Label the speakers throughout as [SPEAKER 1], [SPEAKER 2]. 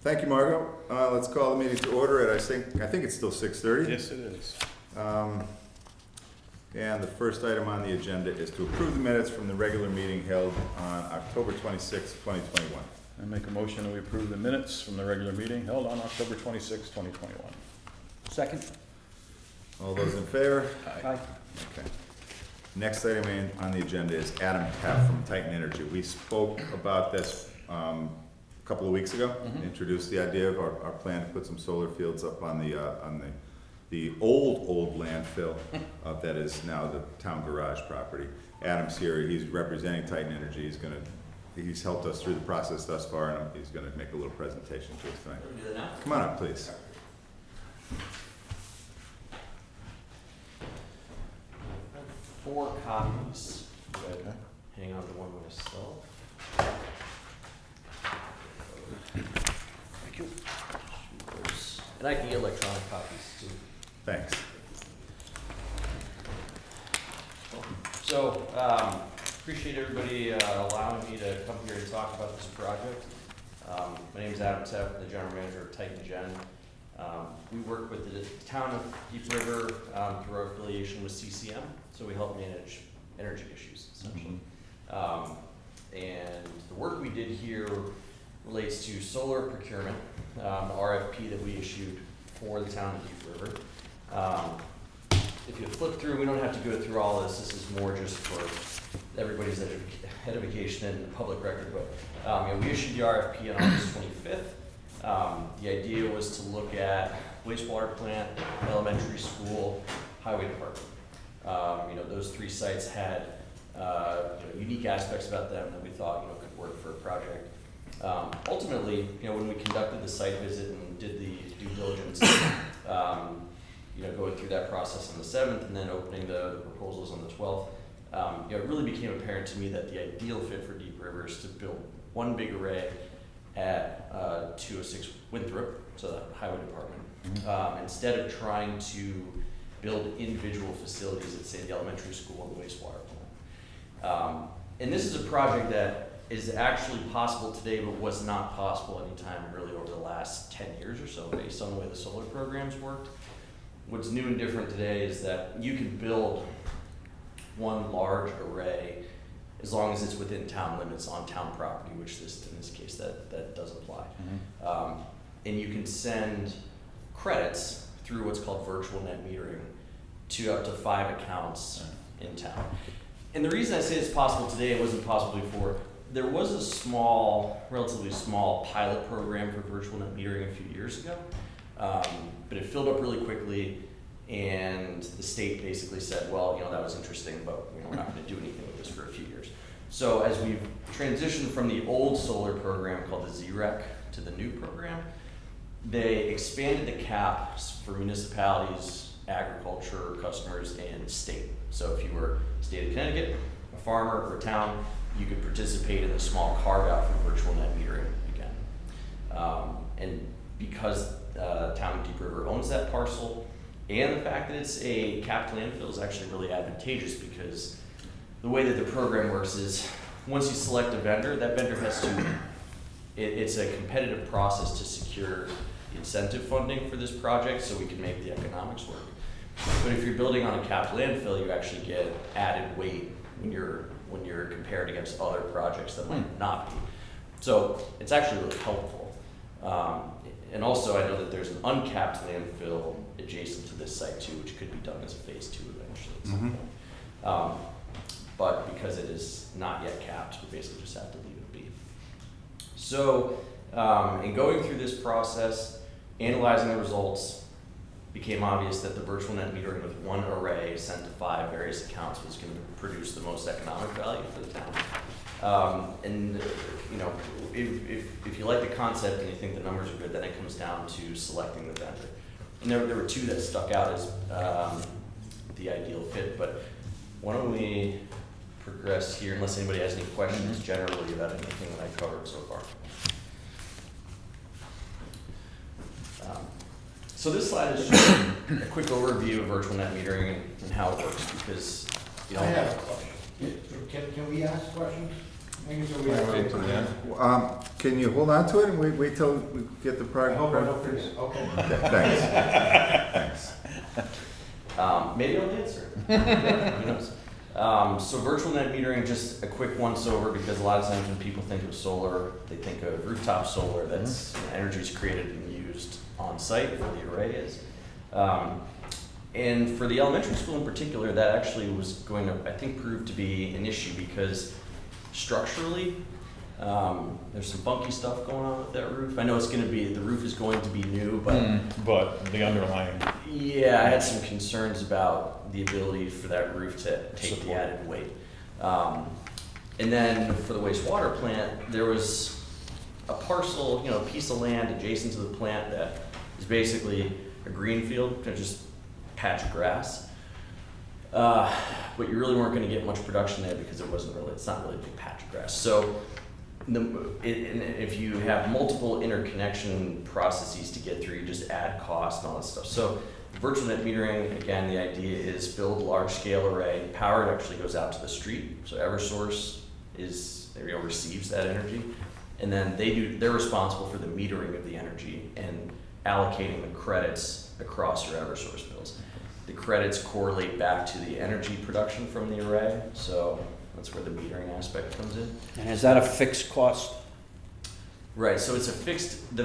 [SPEAKER 1] Thank you, Margot. Let's call the meeting to order at, I think it's still 6:30.
[SPEAKER 2] Yes, it is.
[SPEAKER 1] And the first item on the agenda is to approve the minutes from the regular meeting held on October 26, 2021.
[SPEAKER 2] I make a motion that we approve the minutes from the regular meeting held on October 26, 2021.
[SPEAKER 3] Second.
[SPEAKER 1] All those in favor?
[SPEAKER 3] Aye.
[SPEAKER 1] Okay. Next item on the agenda is Adam Teff from Titan Energy. We spoke about this a couple of weeks ago. Introduced the idea of our plan to put some solar fields up on the old landfill that is now the town garage property. Adam's here. He's representing Titan Energy. He's helped us through the process thus far, and he's going to make a little presentation to us tonight. Come on up, please.
[SPEAKER 4] 4 copies.
[SPEAKER 2] Okay.
[SPEAKER 4] Hang on to one myself.
[SPEAKER 2] Thank you.
[SPEAKER 4] And I can get electronic copies too.
[SPEAKER 1] Thanks.
[SPEAKER 4] So, appreciate everybody allowing me to come here and talk about this project. My name is Adam Teff, the general manager of Titan Gen. We work with the town of Deep River through our affiliation with CCM, so we help manage energy issues, essentially. And the work we did here relates to solar procurement, the RFP that we issued for the town of Deep River. If you flip through, we don't have to go through all this. This is more just for everybody's edification and public record. But we issued the RFP on August 25th. The idea was to look at wastewater plant, elementary school, highway department. Those 3 sites had unique aspects about them that we thought could work for a project. Ultimately, when we conducted the site visit and did the due diligence, going through that process on the 7th and then opening the proposals on the 12th, it really became apparent to me that the ideal fit for Deep River is to build one big array at 206 Winthrop, so the highway department, instead of trying to build individual facilities at, say, the elementary school and the wastewater plant. And this is a project that is actually possible today, but was not possible anytime really over the last 10 years or so, based on the way the solar programs worked. What's new and different today is that you can build one large array as long as it's within town limits on town property, which in this case that does apply. And you can send credits through what's called virtual net metering to up to 5 accounts in town. And the reason I say it's possible today, it wasn't possible before, there was a relatively small pilot program for virtual net metering a few years ago, but it filled up really quickly, and the state basically said, well, that was interesting, but we're not going to do anything with this for a few years. So as we've transitioned from the old solar program called the ZREC to the new program, they expanded the caps for municipalities, agriculture customers, and state. So if you were state of Connecticut, a farmer, or a town, you could participate in the small carve-out for virtual net metering again. And because town of Deep River owns that parcel, and the fact that it's a capped landfill is actually really advantageous, because the way that the program works is once you select a vendor, that vendor has to, it's a competitive process to secure incentive funding for this project so we can make the economics work. But if you're building on a capped landfill, you actually get added weight when you're compared against other projects that might not be. So it's actually really helpful. And also I know that there's an uncapped landfill adjacent to this site too, which could be done as a phase 2 eventually at some point. But because it is not yet capped, we basically just have to leave it be. So in going through this process, analyzing the results, became obvious that the virtual net metering with one array sent to 5 various accounts was going to produce the most economic value for the town. And if you like the concept and you think the numbers are good, then it comes down to selecting the vendor. And there were 2 that stuck out as the ideal fit, but why don't we progress here, unless anybody has any questions generally about anything that I covered so far. So this slide is just a quick overview of virtual net metering and how it works, because
[SPEAKER 5] I have a question. Can we ask questions?
[SPEAKER 2] Wait till the end.
[SPEAKER 1] Can you hold on to it and wait till we get the
[SPEAKER 3] I hope I don't
[SPEAKER 1] progress?
[SPEAKER 3] forget, okay.
[SPEAKER 1] Thanks.
[SPEAKER 4] Maybe I'll answer. Who knows? So virtual net metering, just a quick once over, because a lot of times when people think of solar, they think of rooftop solar that's energy is created and used on site where the array is. And for the elementary school in particular, that actually was going to, I think, prove to be an issue because structurally, there's some funky stuff going on with that roof. I know the roof is going to be new,
[SPEAKER 2] But the underlying,
[SPEAKER 4] yeah, I had some concerns about the ability for that roof to take the
[SPEAKER 2] Support.
[SPEAKER 4] added weight. And then for the wastewater plant, there was a parcel, a piece of land adjacent to the plant that is basically a green field, just patch of grass. But you really weren't gonna get much production there because it's not really a big patch of grass. So and if you have multiple interconnection processes to get through, you just add cost and all that stuff. So virtual net metering, again, the idea is build large scale array. Power actually goes out to the street. So Eversource receives that energy. And then they're responsible for the metering of the energy and allocating the credits across your Eversource bills. The credits correlate back to the energy production from the array, so that's where the metering aspect comes in.
[SPEAKER 5] And is that a fixed cost?
[SPEAKER 4] Right, so it's the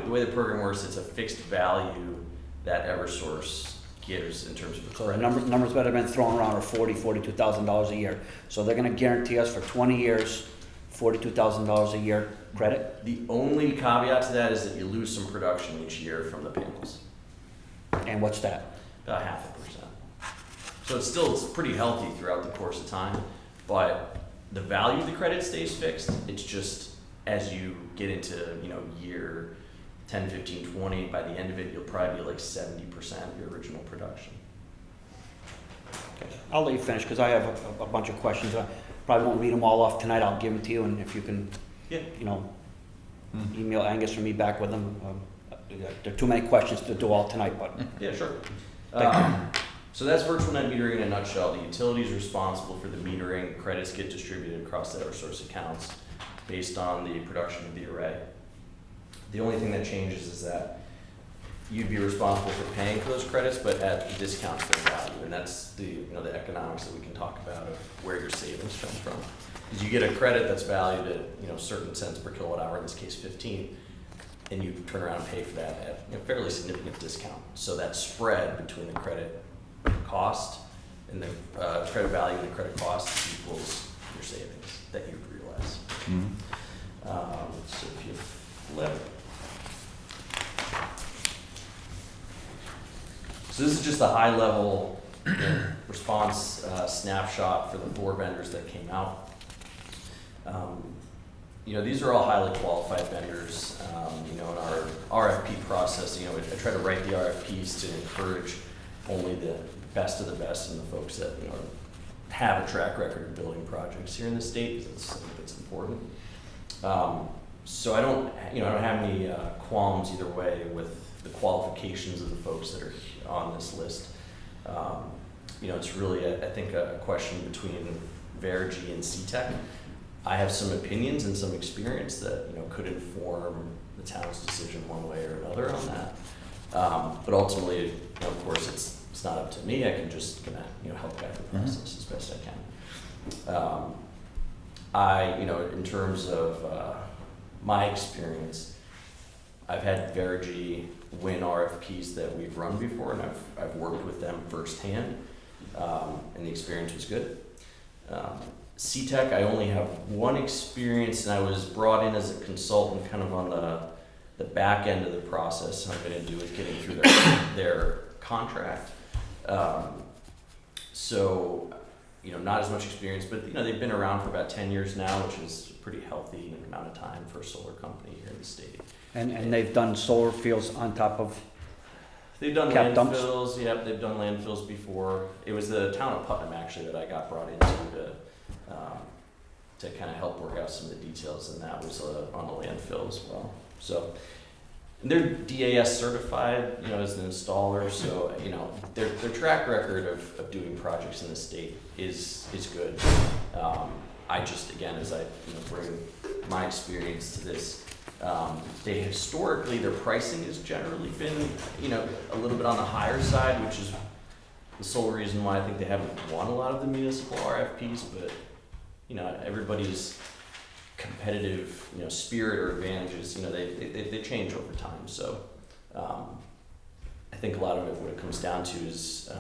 [SPEAKER 4] way the program works, it's a fixed value that Eversource gives in terms of the
[SPEAKER 5] So the
[SPEAKER 4] credit.
[SPEAKER 5] numbers that have been thrown around are $42,000 a year. So they're gonna guarantee us for 20 years, $42,000 a year credit?
[SPEAKER 4] The only caveat to that is that you lose some production each year from the panels,
[SPEAKER 5] And what's that?
[SPEAKER 4] about 0.5%. So it's pretty healthy throughout the course of time, but the value of the credit stays fixed. It's just as you get into, year 10, 15, 20, by the end of it, you'll probably be like 70% of your original production.
[SPEAKER 5] Okay. I'll let you finish because I have a bunch of questions. I probably won't read them all off tonight. I'll give them to you, and if you can,
[SPEAKER 4] Yeah.
[SPEAKER 5] email Angus or me back with them. There are too many questions to do all tonight, but
[SPEAKER 4] Yeah, sure.
[SPEAKER 5] Thank you.
[SPEAKER 4] So that's virtual net metering in a nutshell. The utility is responsible for the metering. Credits get distributed across the Eversource accounts based on the production of the array. The only thing that changes is that you'd be responsible for paying for those credits, but at a discount to their value. And that's the economics that we can talk about of where your savings come from. Because you get a credit that's valued at, certain cents per kilowatt hour, in this case 15, and you turn around and pay for that at a fairly significant discount. So that spread between the credit cost and the credit value and the credit cost equals your savings that you realize. So if you flip. So this is just a high level response snapshot for the 4 vendors that came out. These are all highly qualified vendors. In our RFP process, I try to write the RFPs to encourage only the best of the best and the folks that have a track record of building projects here in the state, because it's important. So I don't have any qualms either way with the qualifications of the folks that are on this list. It's really, I think, a question between Verigy and CTEC. I have some opinions and some experience that could inform the town's decision one way or another on that. But ultimately, of course, it's not up to me. I can just help guide the process as best I can. In terms of my experience, I've had Verigy win RFPs that we've run before, and I've worked with them firsthand, and the experience was good. CTEC, I only have one experience, and I was brought in as a consultant kind of on the back end of the process. Something to do with getting through their contract. So, not as much experience, but they've been around for about 10 years now, which is a pretty healthy amount of time for a solar company here in the state.
[SPEAKER 5] and they've done solar fields on top of.
[SPEAKER 4] They've done
[SPEAKER 5] Cap dumps?
[SPEAKER 4] landfills. Yep, they've done landfills before. It was the town of Putnam actually that I got brought into to kind of help work out some of the details, and that was on the landfill as well. So they're DAS certified, as an installer. So their track record of doing projects in the state is good. I just, again, as I bring my experience to this, they historically, their pricing has generally been, a little bit on the higher side, which is the sole reason why I think they haven't won a lot of the municipal RFPs, but, everybody's competitive, spirit or advantages, they change over time, so, I think a lot of it, what it comes down to is,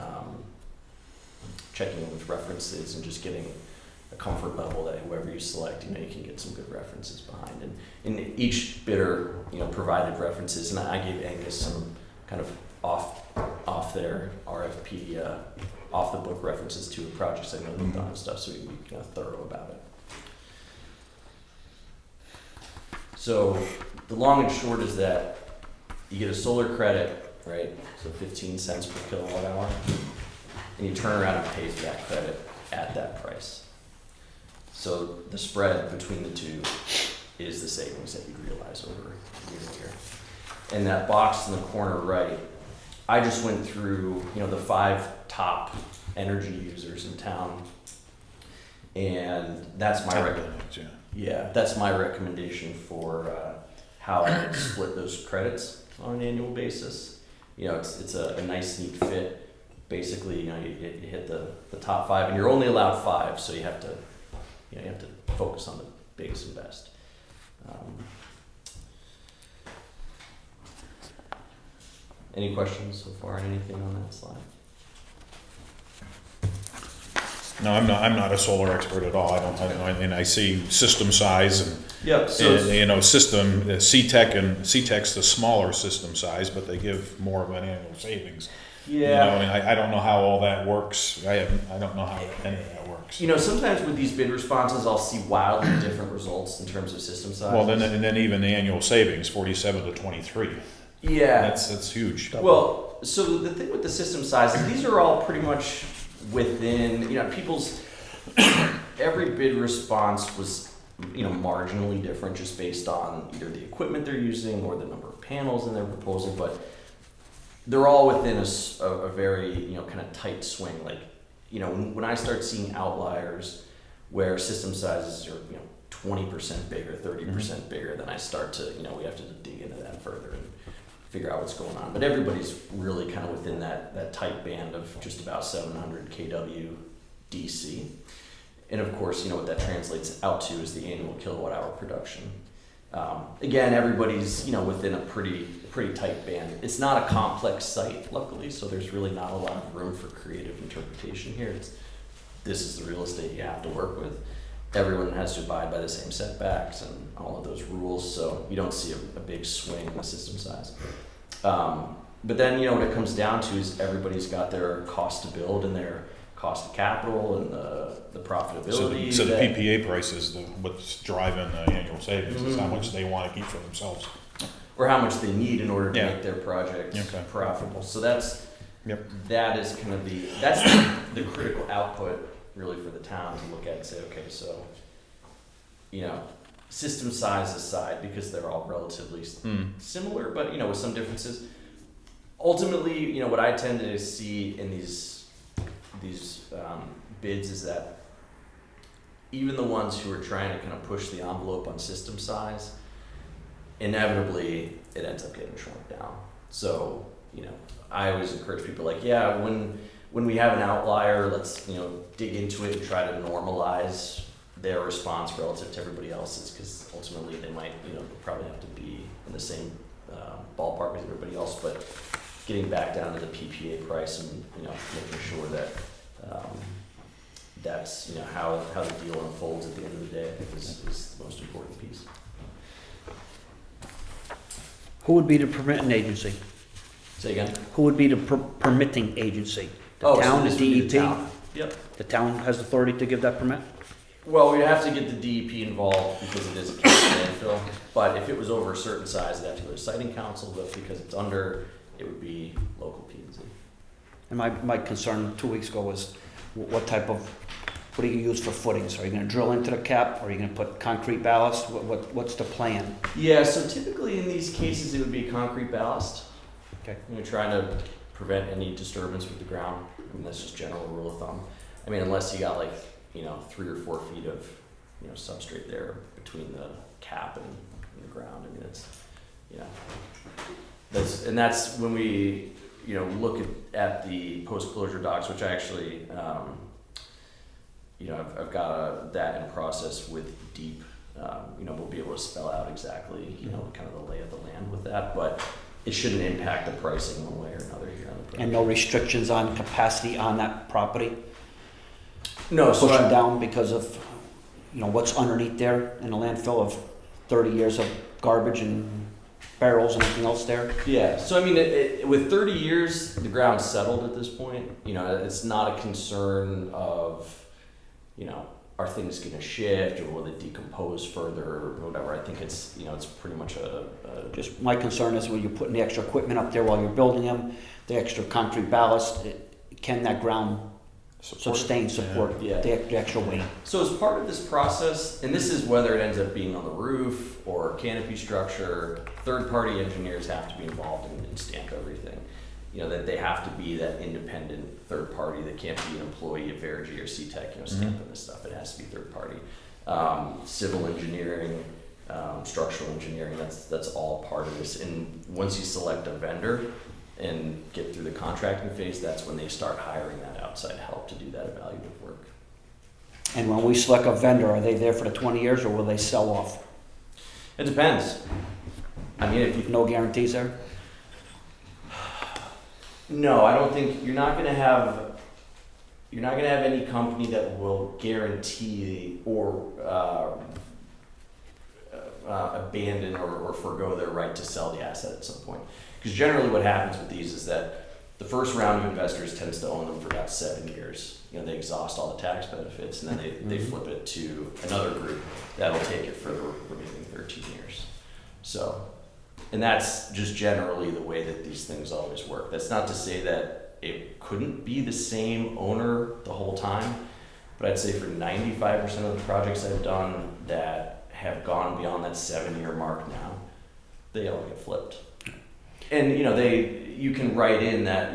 [SPEAKER 4] checking in with references and just getting a comfort level that whoever you select, you can get some good references behind. And each bidder, provided references, and I gave Angus some kind of off their RFP, off the book references to projects I know they've done and stuff, so we can be thorough about it. So the long and short is that you get a solar credit, right? So 15 cents per kilowatt hour, and you turn around and pay for that credit at that price. So the spread between the two is the savings that you'd realize over year to year. And that box in the corner right, I just went through, the 5 top energy users in town, and that's my that's my recommendation for how I would split those credits on an annual basis. It's a nice neat fit. Basically, you hit the top 5, and you're only allowed 5, so you have to focus on the biggest and best. Any questions so far? Anything on that slide?
[SPEAKER 3] No, I'm not a solar expert at all. I don't, and I see system size and,
[SPEAKER 4] Yep. So
[SPEAKER 3] system, CTEC's the smaller system size, but they give more of an annual savings.
[SPEAKER 4] yeah.
[SPEAKER 3] And I don't know how all that works. I don't know how any of that works.
[SPEAKER 4] Sometimes with these bid responses, I'll see wildly different results in terms of system size.
[SPEAKER 3] Well, then even the annual savings, 47 to 23.
[SPEAKER 4] yeah.
[SPEAKER 3] That's huge.
[SPEAKER 4] Well, so the thing with the system sizes, these are all pretty much within, people's, every bid response was, marginally different just based on either the equipment they're using or the number of panels in their proposal, but they're all within a very, kind of tight swing. Like, when I start seeing outliers where system sizes are, 20% bigger, 30% bigger, then I start to, we have to dig into that further and figure out what's going on. But everybody's really kind of within that tight band of just about 700 kW DC. And of course, what that translates out to is the annual kilowatt hour production. Again, everybody's, within a pretty tight band. It's not a complex site, luckily, so there's really not a lot of room for creative interpretation here. This is the real estate you have to work with. Everyone has to abide by the same setbacks and all of those rules, so you don't see a big swing in the system size. But then, what it comes down to is everybody's got their cost to build and their cost of capital and the profitability.
[SPEAKER 3] So the PPA price is what's driving the annual savings, is how much they want to keep for themselves.
[SPEAKER 4] Or how much they need in order to make their project profitable. So that is kind of that's the critical output really for the town to look at and say, okay, so, system size aside, because they're all relatively similar, but, with some differences. Ultimately, what I tend to see in these bids is that even the ones who are trying to kind of push the envelope on system size, inevitably it ends up getting shrunk down. So, I always encourage people when we have an outlier, let's, dig into it and try to normalize their response relative to everybody else's, because ultimately they might, probably have to be in the same ballpark as everybody else, but getting back down to the PPA price and, making sure that that's, how the deal unfolds at the end of the day, I think is the most important piece.
[SPEAKER 5] Who would be the permitting agency?
[SPEAKER 4] Say again?
[SPEAKER 5] Who would be the permitting agency? The
[SPEAKER 4] So
[SPEAKER 5] town, the
[SPEAKER 4] this would be
[SPEAKER 5] DEP?
[SPEAKER 4] the town. Yep.
[SPEAKER 5] The town has authority to give that permit?
[SPEAKER 4] Well, we have to get the DEP involved because it is a landfill, but if it was over a certain size, it'd have to go to siting council, but because it's under, it would be local P&Z.
[SPEAKER 5] And my concern 2 weeks ago was what do you use for footings? Are you gonna drill into the cap? Or are you gonna put concrete ballast? What's the plan?
[SPEAKER 4] Yeah, so typically in these cases, it would be concrete ballast.
[SPEAKER 5] Okay.
[SPEAKER 4] We're trying to prevent any disturbance with the ground. That's just general rule of thumb. Unless you got 3 or 4 feet of substrate there between the cap and the ground. I mean, it's, that's when we, look at the post-closure docs, which I actually, I've got that in process with Deep. We'll be able to spell out exactly, kind of the lay of the land with that, but it shouldn't impact the pricing one way or another here on the project.
[SPEAKER 5] And no restrictions on capacity on that property?
[SPEAKER 4] No, so
[SPEAKER 5] Pushing down because of, what's underneath there in the landfill of 30 years of garbage and barrels and everything else there?
[SPEAKER 4] yeah, so I mean, with 30 years, the ground's settled at this point. It's not a concern of, are things going to shift or will they decompose further or whatever. I think it's, it's pretty much
[SPEAKER 5] Just my concern is when you're putting the extra equipment up there while you're building them, the extra concrete ballast, can that ground sustain, support
[SPEAKER 4] Yeah.
[SPEAKER 5] the extra weight?
[SPEAKER 4] So as part of this process, and this is whether it ends up being on the roof or canopy structure, third-party engineers have to be involved and stamp everything. That they have to be that independent third party. They can't be an employee of Verigy or CTEC, stamping this stuff. It has to be third party. Civil engineering, structural engineering, that's all part of this. And once you select a vendor and get through the contracting phase, that's when they start hiring that outside help to do that evaluative work.
[SPEAKER 5] And when we select a vendor, are they there for the 20 years or will they sell off?
[SPEAKER 4] It depends. I mean, if you
[SPEAKER 5] No guarantees there?
[SPEAKER 4] No, I don't think you're not gonna have any company that will guarantee or abandon or forego their right to sell the asset at some point. Because generally, what happens with these is that the first round of investors tends to own them for about 7 years. They exhaust all the tax benefits, and then they flip it to another group that'll take it for the remaining 13 years. So. And that's just generally the way that these things always work. That's not to say that it couldn't be the same owner the whole time, but I'd say for 95% of the projects I've done that have gone beyond that 7-year mark now, they all get flipped. And you can write in that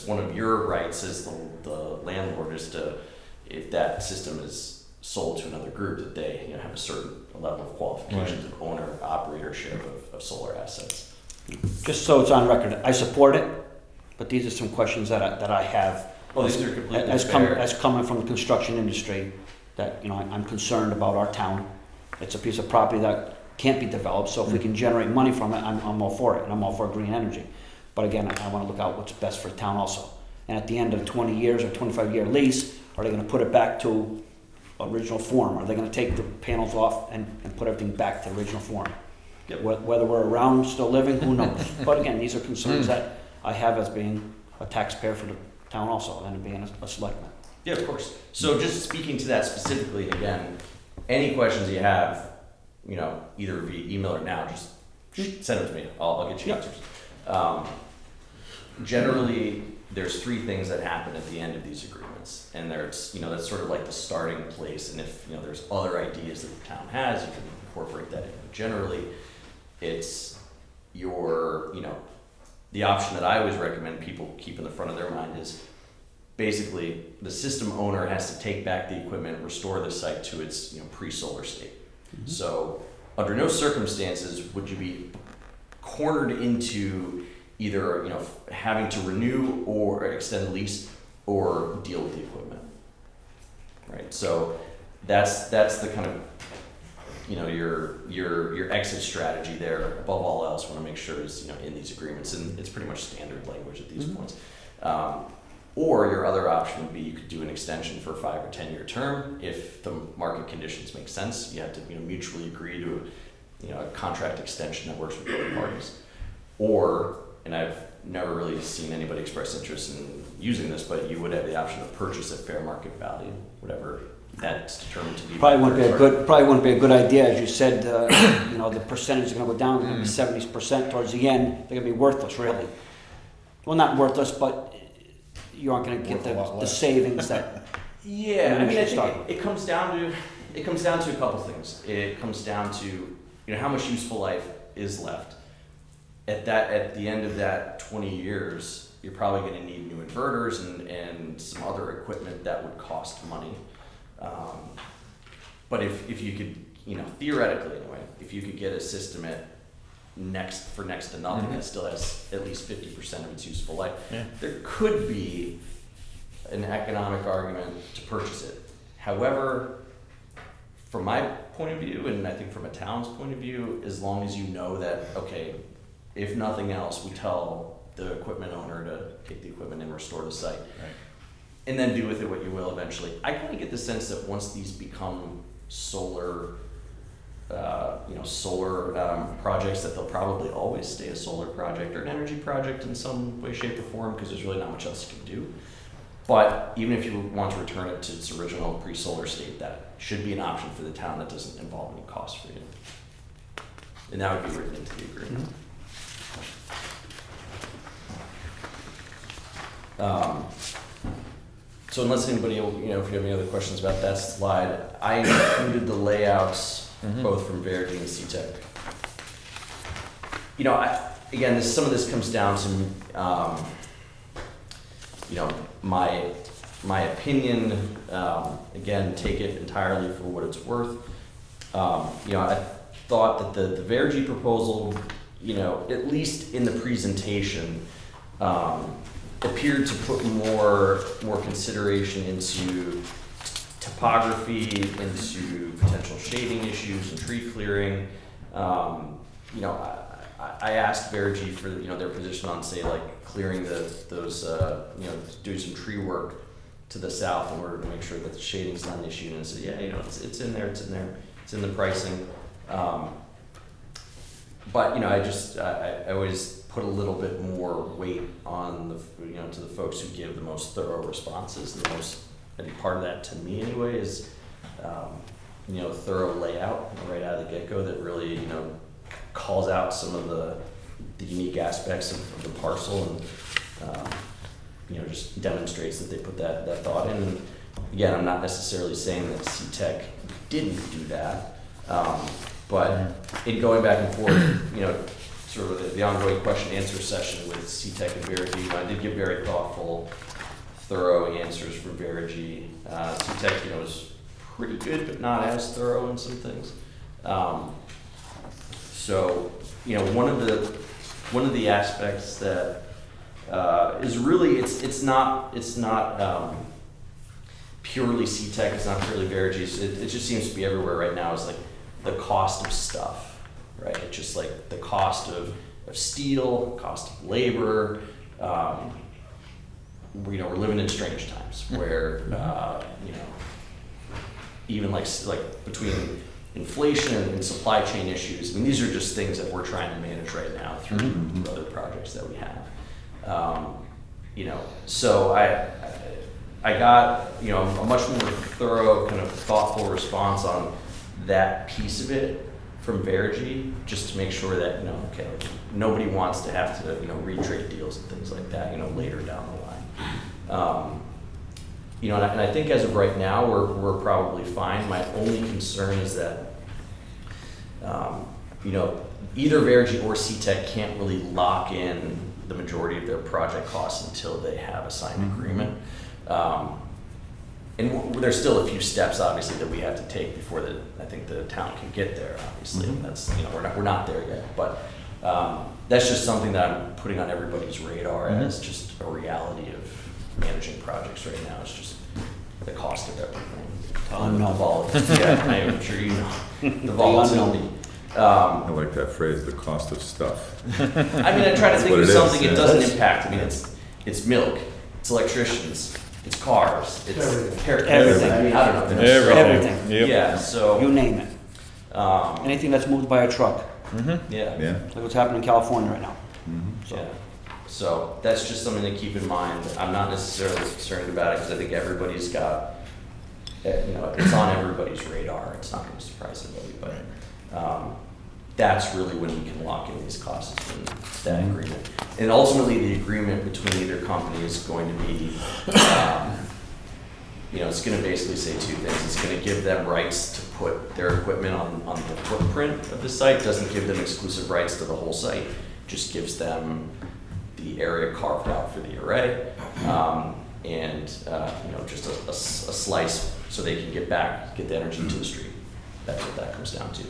[SPEAKER 4] one of your rights as the landlord is to, if that system is sold to another group, that they have a certain level of qualifications of owner operatorship of solar assets.
[SPEAKER 5] Just so it's on record, I support it, but these are some questions that I have.
[SPEAKER 4] Well, these are completely
[SPEAKER 5] as
[SPEAKER 4] fair.
[SPEAKER 5] coming from the construction industry, that I'm concerned about our town. It's a piece of property that can't be developed, so if we can generate money from it, I'm all for it, and I'm all for green energy. But again, I want to look out what's best for the town also. And at the end of 20 years or 25-year lease, are they going to put it back to original form? Are they going to take the panels off and put everything back to original form?
[SPEAKER 4] Yep.
[SPEAKER 5] Whether we're around still living, who knows? But again, these are concerns that I have as being a taxpayer for the town also, and being a selectman.
[SPEAKER 4] Yeah, of course. So just speaking to that specifically, and again, any questions you have, either via email or now, just send them to me. I'll get you answers. Generally, there's 3 things that happen at the end of these agreements, and there's that's sort of like the starting place. And if there's other ideas that the town has, you can incorporate that in. But generally, it's the option that I always recommend people keep in the front of their mind is basically the system owner has to take back the equipment, restore the site to its pre-solar state. Mm-hmm. So under no circumstances would you be cornered into either having to renew or extend the lease or deal with the equipment, right? So that's the kind of your exit strategy there. Above all else, want to make sure is in these agreements, and it's pretty much standard language at these points. Or your other option would be you could do an extension for a 5 or 10 year term if the market conditions make sense. You have to mutually agree to a contract extension that works with both parties. Or, and I've never really seen anybody express interest in using this, but you would have the option of purchase at fair market value, whatever that's determined to be.
[SPEAKER 5] Probably wouldn't be a good idea, as you said. The percentage is going to go down. They're going to be 70% towards the end. They're going to be worthless, really. Well, not worthless, but you aren't going to get the savings that.
[SPEAKER 4] Yeah, I mean, I think it comes down to a couple things. It comes down to how much useful life is left. At the end of that 20 years, you're probably going to need new inverters and some other equipment that would cost money. But if you could, theoretically anyway, if you could get a system next to nothing that still has at least 50% of its useful life, there could be an economic argument to purchase it. However, from my point of view, and I think from a town's point of view, as long as you know that, okay, if nothing else, we tell the equipment owner to take the equipment and restore the site.
[SPEAKER 2] Right.
[SPEAKER 4] And then do with it what you will eventually. I kind of get the sense that once these become solar projects, that they'll probably always stay a solar project or an energy project in some way, shape, or form, because there's really not much else you can do. But even if you want to return it to its original pre-solar state, that should be an option for the town that doesn't involve any cost for you. And that would be written into the agreement. So unless anybody, if you have any other questions about that slide, I included the layouts both from Verity and CTEC. Again, some of this comes down to, my opinion. Again, take it entirely for what it's worth. I thought that the Verity proposal, at least in the presentation, appeared to put more consideration into topography, into potential shading issues and tree clearing. I asked Verity for their position on, say, like clearing those doing some tree work to the south in order to make sure that the shading's not an issue. And I said, it's in there, it's in the pricing. But I always put a little bit more weight on to the folks who give the most thorough responses. And the most, I think part of that to me anyway is thorough layout right out of the get-go that really calls out some of the unique aspects of the parcel and just demonstrates that they put that thought in. And again, I'm not necessarily saying that CTEC didn't do that, but in going back and forth, sort of the ongoing question answer session with CTEC and Verity, I did give very thoughtful, thorough answers from Verity. CTEC, was pretty good, but not as thorough in some things. So, one of the aspects that is really it's not purely CTEC, it's not purely Verity. It just seems to be everywhere right now. Is like the cost of stuff, right? It's just like the cost of steel, cost of labor. We're living in strange times where even like between inflation and supply chain issues. I mean, these are just things that we're trying to manage right now through other projects that we have. So I got a much more thorough, kind of thoughtful response on that piece of it from Verity, just to make sure that nobody wants to have to retrade deals and things like that later down the line. And I think as of right now we're probably fine. My only concern is that either Verity or CTEC can't really lock in the majority of their project costs until they have a signed agreement. And there's still a few steps, obviously, that we have to take before I think the town can get there. Obviously, and that's we're not there yet. But that's just something that I'm putting on everybody's radar as just a reality of managing projects right now. It's just the cost of everything.
[SPEAKER 5] Unknown.
[SPEAKER 4] Yeah, I'm sure you know the volatility.
[SPEAKER 1] I like that phrase, the cost of stuff.
[SPEAKER 4] I mean, I try to think
[SPEAKER 1] what
[SPEAKER 4] of
[SPEAKER 1] it
[SPEAKER 4] something
[SPEAKER 1] is,
[SPEAKER 4] it
[SPEAKER 1] yeah.
[SPEAKER 4] doesn't impact. I mean, it's milk, it's electricians, it's cars, it's everything. I mean, I don't know.
[SPEAKER 5] Everything.
[SPEAKER 3] Yep.
[SPEAKER 4] Yeah. So
[SPEAKER 5] You name it. Anything that's moved by a truck,
[SPEAKER 4] yeah.
[SPEAKER 1] Yeah.
[SPEAKER 5] like what's happening in California right now.
[SPEAKER 4] Yeah. So that's just something to keep in mind. I'm not necessarily concerned about it because I think everybody's got, it's on everybody's radar. It's not going to surprise anybody, but that's really when we can lock in these costs in that agreement. And ultimately, the agreement between either company is going to be, it's going to basically say two things. It's going to give them rights to put their equipment on the footprint of the site. Doesn't give them exclusive rights to the whole site. Just gives them the area carved out for the array, and just a slice so they can get the energy to the street. That's what that comes down to.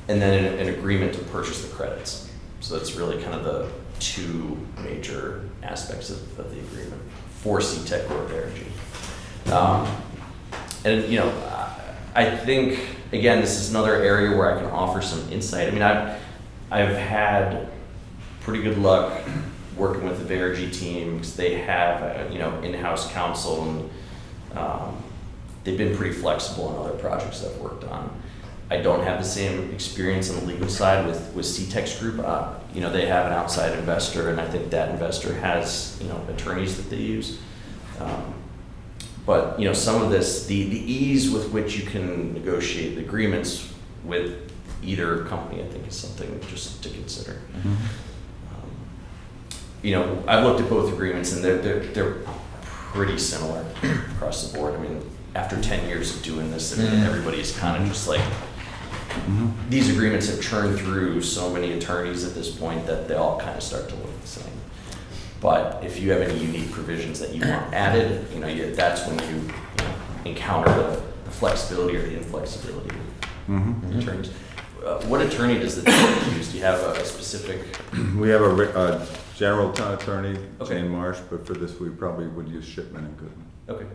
[SPEAKER 4] And then an agreement to purchase the credits. So that's really kind of the two major aspects of the agreement for CTEC growth energy. And you know, I think again, this is another area where I can offer some insight. I mean, I've had pretty good luck working with the Vergy team because they have in-house counsel, and they've been pretty flexible in other projects that I've worked on. I don't have the same experience on the legal side with CTEC's group. They have an outside investor, and I think that investor has attorneys that they use. But some of this, the ease with which you can negotiate the agreements with either company, I think is something just to consider. I've looked at both agreements, and they're pretty similar across the board. I mean, after 10 years of doing this, everybody's kind of just like, these agreements have churned through so many attorneys at this point that they all kind of start to look the same. But if you have any unique provisions that you want added, that's when you encounter the flexibility or the inflexibility of attorneys. What attorney does the town use? Do you have a specific?
[SPEAKER 1] We have a general town attorney,
[SPEAKER 4] Okay.
[SPEAKER 1] Jane Marsh, but for this, we probably would use Shipman and Goodman.
[SPEAKER 4] Okay.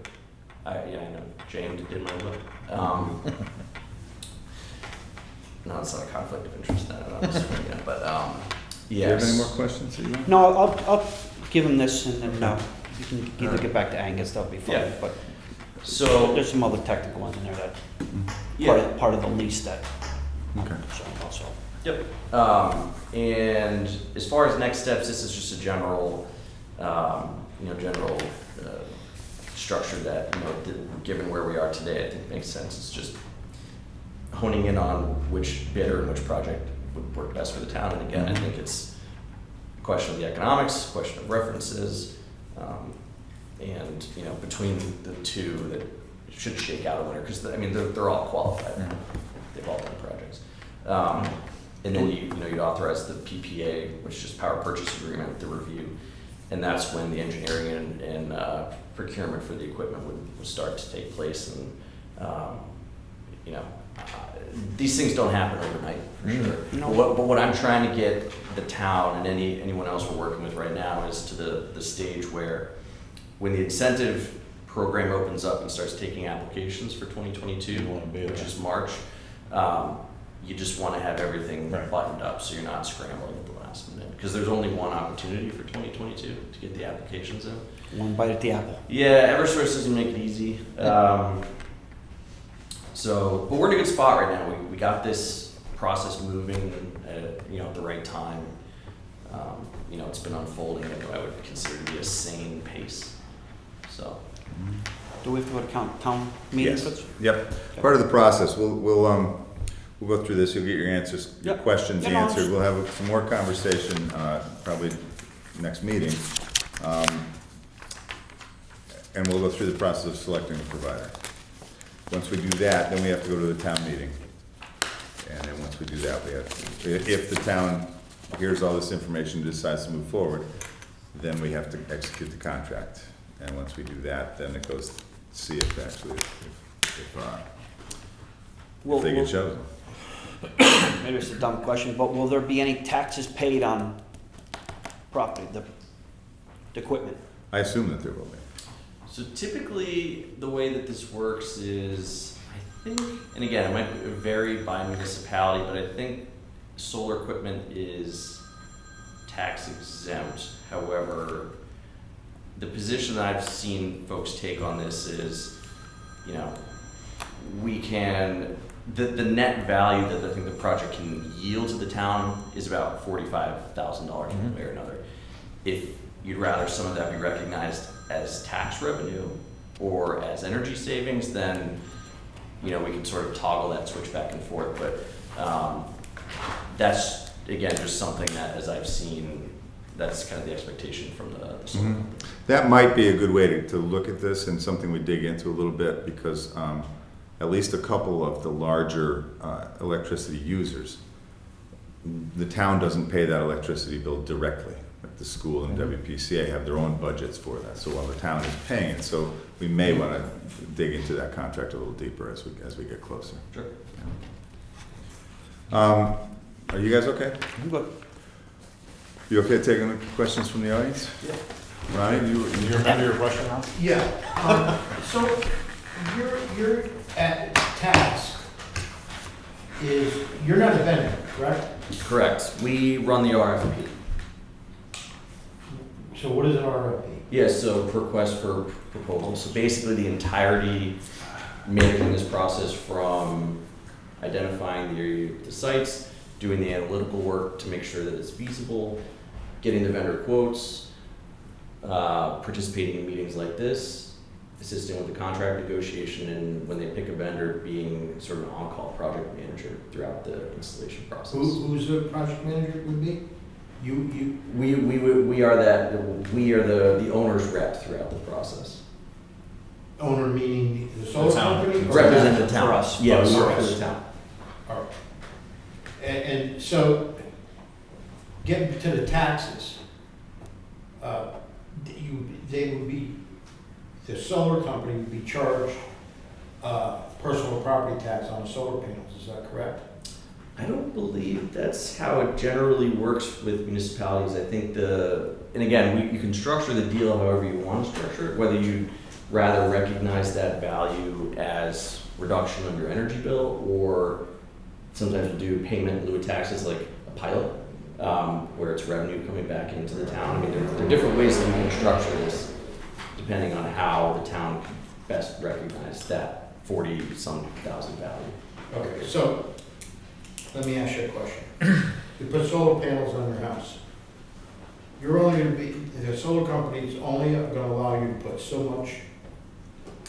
[SPEAKER 4] I know Jane did my book. No, it's not a conflict of interest then, but yes.
[SPEAKER 1] Do you have any more questions, Ivan?
[SPEAKER 5] No, I'll give him this, and then you can either get back to Angus, that'll be fine,
[SPEAKER 4] Yeah.
[SPEAKER 5] but
[SPEAKER 4] So,
[SPEAKER 5] there's some other technical ones in there that,
[SPEAKER 4] yeah.
[SPEAKER 5] part of the lease that,
[SPEAKER 1] Okay.
[SPEAKER 5] so also.
[SPEAKER 4] Yep. And as far as next steps, this is just a general, general structure that, given where we are today, I think makes sense. It's just honing in on which bidder and which project would work best for the town. And again, I think it's a question of the economics, a question of references, and between the two, that should shake out a winner because they're all qualified. They've all done projects. And then you'd authorize the PPA, which is just power purchase agreement, the review, and that's when the engineering and procurement for the equipment would start to take place. And these things don't happen overnight, for sure.
[SPEAKER 5] No.
[SPEAKER 4] But what I'm trying to get the town and anyone else we're working with right now is to the stage where when the incentive program opens up and starts taking applications for 2022,
[SPEAKER 3] You wanna be
[SPEAKER 4] which
[SPEAKER 3] there.
[SPEAKER 4] is March, you just want to have everything
[SPEAKER 3] Right.
[SPEAKER 4] buttoned up so you're not scrambling at the last minute. Because there's only one opportunity for 2022 to get the applications in.
[SPEAKER 5] One bite at the apple.
[SPEAKER 4] Yeah, Eversource doesn't make it easy. But we're in a good spot right now. We got this process moving at the right time. It's been unfolding at what I would consider to be a sane pace. So.
[SPEAKER 5] Do we have to go to town meeting?
[SPEAKER 1] Yes. Yep. Part of the process, we'll go through this, you'll get your answers, your
[SPEAKER 5] Yep.
[SPEAKER 1] questions
[SPEAKER 5] Yeah, no,
[SPEAKER 1] answered.
[SPEAKER 5] it's-
[SPEAKER 1] We'll have some more conversation, probably next meeting. And we'll go through the process of selecting the provider. Once we do that, then we have to go to the town meeting. And then once we do that, if the town hears all this information and decides to move forward, then we have to execute the contract. And once we do that, then it goes to see if actually, if they get chosen.
[SPEAKER 5] Maybe it's a dumb question, but will there be any taxes paid on property, the equipment?
[SPEAKER 1] I assume that there will be.
[SPEAKER 4] So typically, the way that this works is, I think, and again, it might vary by municipality, but I think solar equipment is tax exempt. However, the position that I've seen folks take on this is, we can, the net value that I think the project can yield to the town is about $45,000 one way or another. If you'd rather some of that be recognized as tax revenue or as energy savings, then we can sort of toggle that switch back and forth. But that's again just something that, as I've seen, that's kind of the expectation from the solar company.
[SPEAKER 1] That might be a good way to look at this, and something we dig into a little bit, because at least a couple of the larger electricity users, the town doesn't pay that electricity bill directly. Like the school and WPCA have their own budgets for that, so while the town is paying it, so we may wanna dig into that contract a little deeper as we get closer.
[SPEAKER 4] Sure.
[SPEAKER 1] Are you guys okay?
[SPEAKER 5] I'm good.
[SPEAKER 1] You okay taking the questions from the audience?
[SPEAKER 4] Yeah.
[SPEAKER 1] Ryan,
[SPEAKER 3] Do you remember your question now?
[SPEAKER 6] Yeah, so your task is, you're not a vendor, correct?
[SPEAKER 4] Correct. We run the RFP.
[SPEAKER 6] So what is an RFP?
[SPEAKER 4] Yeah, so request for proposal. So basically the entirety, managing this process from identifying the sites, doing the analytical work to make sure that it's feasible, getting the vendor quotes, participating in meetings like this, assisting with the contract negotiation, and when they pick a vendor, being sort of an on-call project manager throughout the installation process.
[SPEAKER 6] Who's the project manager would be? You,
[SPEAKER 4] We are the owner's rep throughout the process.
[SPEAKER 6] owner meaning the solar
[SPEAKER 3] The town.
[SPEAKER 6] company? or-
[SPEAKER 4] Represent the town.
[SPEAKER 5] For us.
[SPEAKER 4] Yeah, we
[SPEAKER 6] For
[SPEAKER 4] work for
[SPEAKER 6] us.
[SPEAKER 4] the town.
[SPEAKER 6] All right. And so, getting to the taxes, they would be, the solar company would be charged personal property tax on the solar panels, is that correct?
[SPEAKER 4] I don't believe that's how it generally works with municipalities. I think and again, you can structure the deal however you want to structure it, whether you rather recognize that value as reduction of your energy bill, or sometimes we do payment in lieu of taxes like a pilot, where it's revenue coming back into the town. I mean, there are different ways that we can structure this depending on how the town can best recognize that 40-some thousand value.
[SPEAKER 6] Okay, so, let me ask you a question. You put solar panels on your house. You're only gonna be, the solar company's only gonna allow you to put so much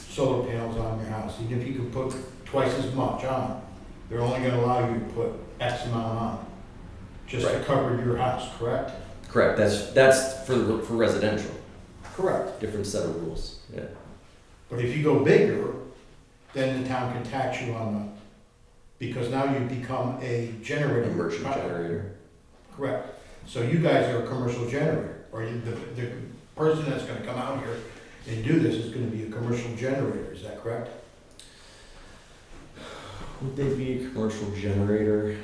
[SPEAKER 6] solar panels on your house. Even if you could put twice as much on, they're only gonna allow you to put X amount on, just to
[SPEAKER 4] Right.
[SPEAKER 6] cover your house, correct?
[SPEAKER 4] Correct. That's for residential.
[SPEAKER 6] Correct.
[SPEAKER 4] Different set of rules. Yeah.
[SPEAKER 6] But if you go bigger, then the town can tax you on the, because now you become a generator.
[SPEAKER 4] A merchant generator.
[SPEAKER 6] Correct. So you guys are a commercial generator, or the person that's gonna come out here and do this is gonna be a commercial generator, is that correct?
[SPEAKER 4] Would they be a commercial generator?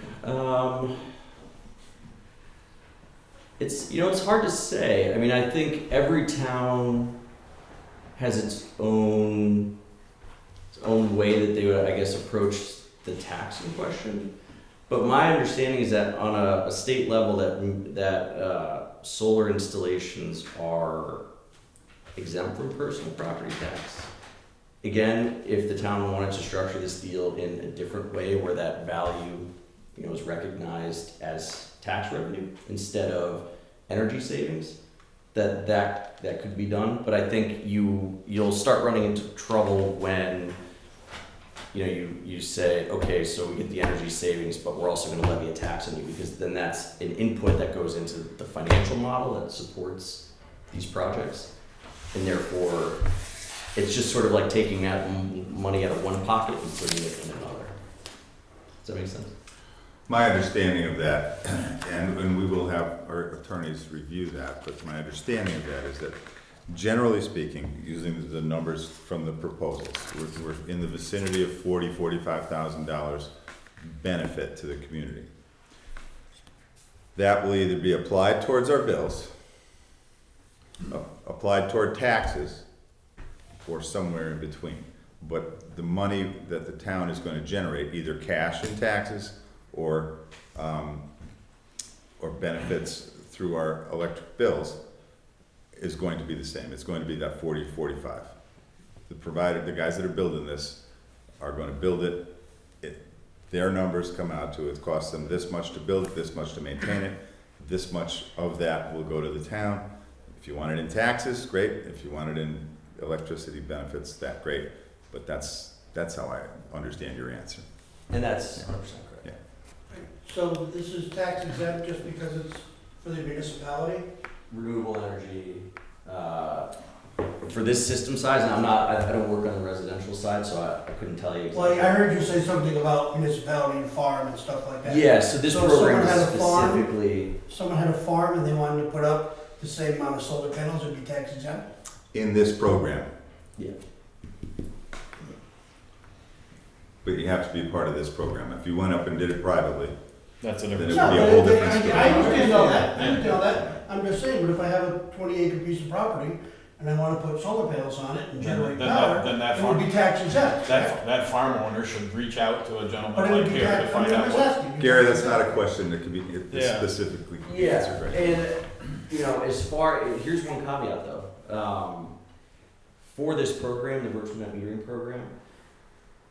[SPEAKER 4] It's hard to say. I mean, I think every town has its own way that they would, I guess, approach the taxing question. But my understanding is that on a state level, that solar installations are exempt from personal property tax. Again, if the town wanted to structure this deal in a different way where that value, is recognized as tax revenue instead of energy savings, that could be done. But I think you'll start running into trouble when you say, okay, so we get the energy savings, but we're also going to levy a tax on you, because then that's an input that goes into the financial model that supports these projects, and therefore it's just sort of like taking out money out of one pocket and putting it in another. Does that make sense?
[SPEAKER 1] My understanding of that, and we will have our attorneys review that, but my understanding of that is that generally speaking, using the numbers from the proposals, we're in the vicinity of $45,000 benefit to the community. That will either be applied towards our bills, applied toward taxes, or somewhere in between. But the money that the town is going to generate, either cash in taxes or benefits through our electric bills, is going to be the same. It's going to be that 40, 45. The guys that are building this are going to build it. Their numbers come out to, it costs them this much to build it, this much to maintain it, this much of that will go to the town. If you want it in taxes, great. If you want it in electricity benefits, that's great. But that's how I understand your answer.
[SPEAKER 4] And that's 100% correct.
[SPEAKER 1] Yeah.
[SPEAKER 7] So this is tax exempt just because it's for the municipality?
[SPEAKER 4] Renewable energy, for this system size, and I don't work on the residential side, so I couldn't tell you
[SPEAKER 7] Well,
[SPEAKER 4] exactly.
[SPEAKER 7] I heard you say something about municipality and farm and stuff like that.
[SPEAKER 4] Yeah, so this
[SPEAKER 7] So if
[SPEAKER 4] program
[SPEAKER 7] someone
[SPEAKER 4] is
[SPEAKER 7] had a farm-
[SPEAKER 4] specifically,
[SPEAKER 7] Someone had a farm and they wanted to put up the same amount of solar panels would be tax exempt?
[SPEAKER 1] In this program,
[SPEAKER 4] Yeah.
[SPEAKER 1] but you have to be part of this program. If you went up and did it privately,
[SPEAKER 3] That's a
[SPEAKER 1] Then
[SPEAKER 3] different.
[SPEAKER 1] it would be a
[SPEAKER 7] No,
[SPEAKER 1] whole
[SPEAKER 7] but
[SPEAKER 1] different
[SPEAKER 7] I
[SPEAKER 1] story.
[SPEAKER 7] understand all that, I understand all that. I'm just saying, but if I have a 20-acre piece of property and I wanna put solar panels on it and generate
[SPEAKER 3] Then
[SPEAKER 7] power,
[SPEAKER 3] then that
[SPEAKER 7] it would
[SPEAKER 3] farm,
[SPEAKER 7] be tax exempt.
[SPEAKER 3] that farm owner should reach out to a
[SPEAKER 7] But
[SPEAKER 3] gentleman
[SPEAKER 7] it would
[SPEAKER 3] like
[SPEAKER 7] be
[SPEAKER 3] here to
[SPEAKER 7] tax, I
[SPEAKER 3] find
[SPEAKER 7] mean, I'm
[SPEAKER 3] out
[SPEAKER 7] just
[SPEAKER 3] what.
[SPEAKER 7] asking.
[SPEAKER 1] Gary, that's not a question that can be
[SPEAKER 3] Yeah.
[SPEAKER 1] specifically answered
[SPEAKER 4] Yeah,
[SPEAKER 1] right now.
[SPEAKER 4] and, you know, as far, here's one caveat though. For this program, the virtual net metering program,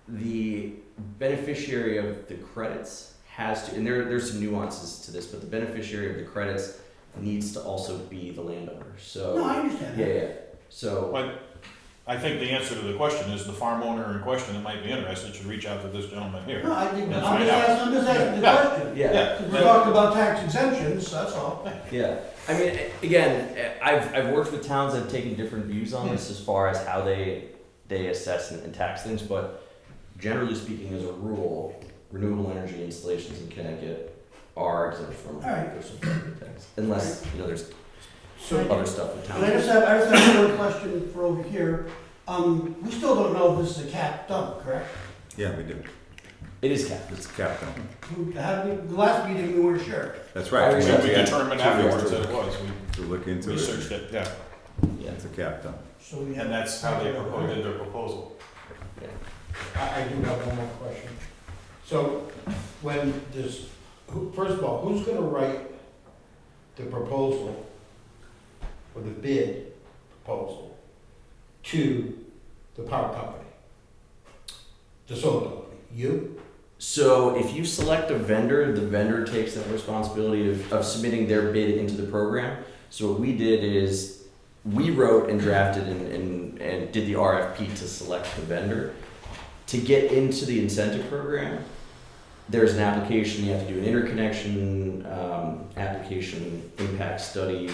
[SPEAKER 4] the beneficiary of the credits has to, and there's some nuances to this, but the beneficiary of the credits needs to also be the landowner, so.
[SPEAKER 7] No, I understand
[SPEAKER 4] Yeah,
[SPEAKER 7] that.
[SPEAKER 4] yeah, so,
[SPEAKER 3] But I think the answer to the question is the farm owner in question that might be interested should reach out to this gentleman here.
[SPEAKER 7] No, I think,
[SPEAKER 3] And
[SPEAKER 7] I'm
[SPEAKER 3] find
[SPEAKER 7] just
[SPEAKER 3] out.
[SPEAKER 7] asking the
[SPEAKER 3] Yeah.
[SPEAKER 7] question.
[SPEAKER 4] yeah.
[SPEAKER 7] Because we're talking about tax exemptions, that's all.
[SPEAKER 4] Yeah, I mean, again, I've worked with towns that have taken different views on this as far as how they assess and tax things, but generally speaking, as a rule, renewable energy installations in Connecticut are exempt from
[SPEAKER 7] Alright.
[SPEAKER 4] personal property tax, unless, you know, there's
[SPEAKER 6] So,
[SPEAKER 4] other stuff with
[SPEAKER 7] And I
[SPEAKER 4] towns.
[SPEAKER 7] just have one question for over here. We still don't know if this is a capped dump, correct?
[SPEAKER 1] Yeah, we do.
[SPEAKER 4] It is capped.
[SPEAKER 1] It's capped on.
[SPEAKER 7] The last meeting, we weren't sure.
[SPEAKER 1] That's right.
[SPEAKER 4] We
[SPEAKER 3] So we
[SPEAKER 1] had
[SPEAKER 3] determined
[SPEAKER 1] 2 weeks
[SPEAKER 3] afterwards that it was,
[SPEAKER 1] To look
[SPEAKER 3] we
[SPEAKER 1] into
[SPEAKER 3] researched
[SPEAKER 1] it.
[SPEAKER 3] it, yeah.
[SPEAKER 4] Yeah.
[SPEAKER 1] It's a capped on.
[SPEAKER 7] So we have.
[SPEAKER 3] And that's how they proposed their proposal.
[SPEAKER 6] I do have one more question. So, when this, first of all, who's gonna write the proposal, or the bid proposal, to the power company? The solar company? You?
[SPEAKER 4] So if you select a vendor, the vendor takes that responsibility of submitting their bid into the program. So what we did is we wrote and drafted and did the RFP to select the vendor. To get into the incentive program, there's an application, you have to do an interconnection application, impact study.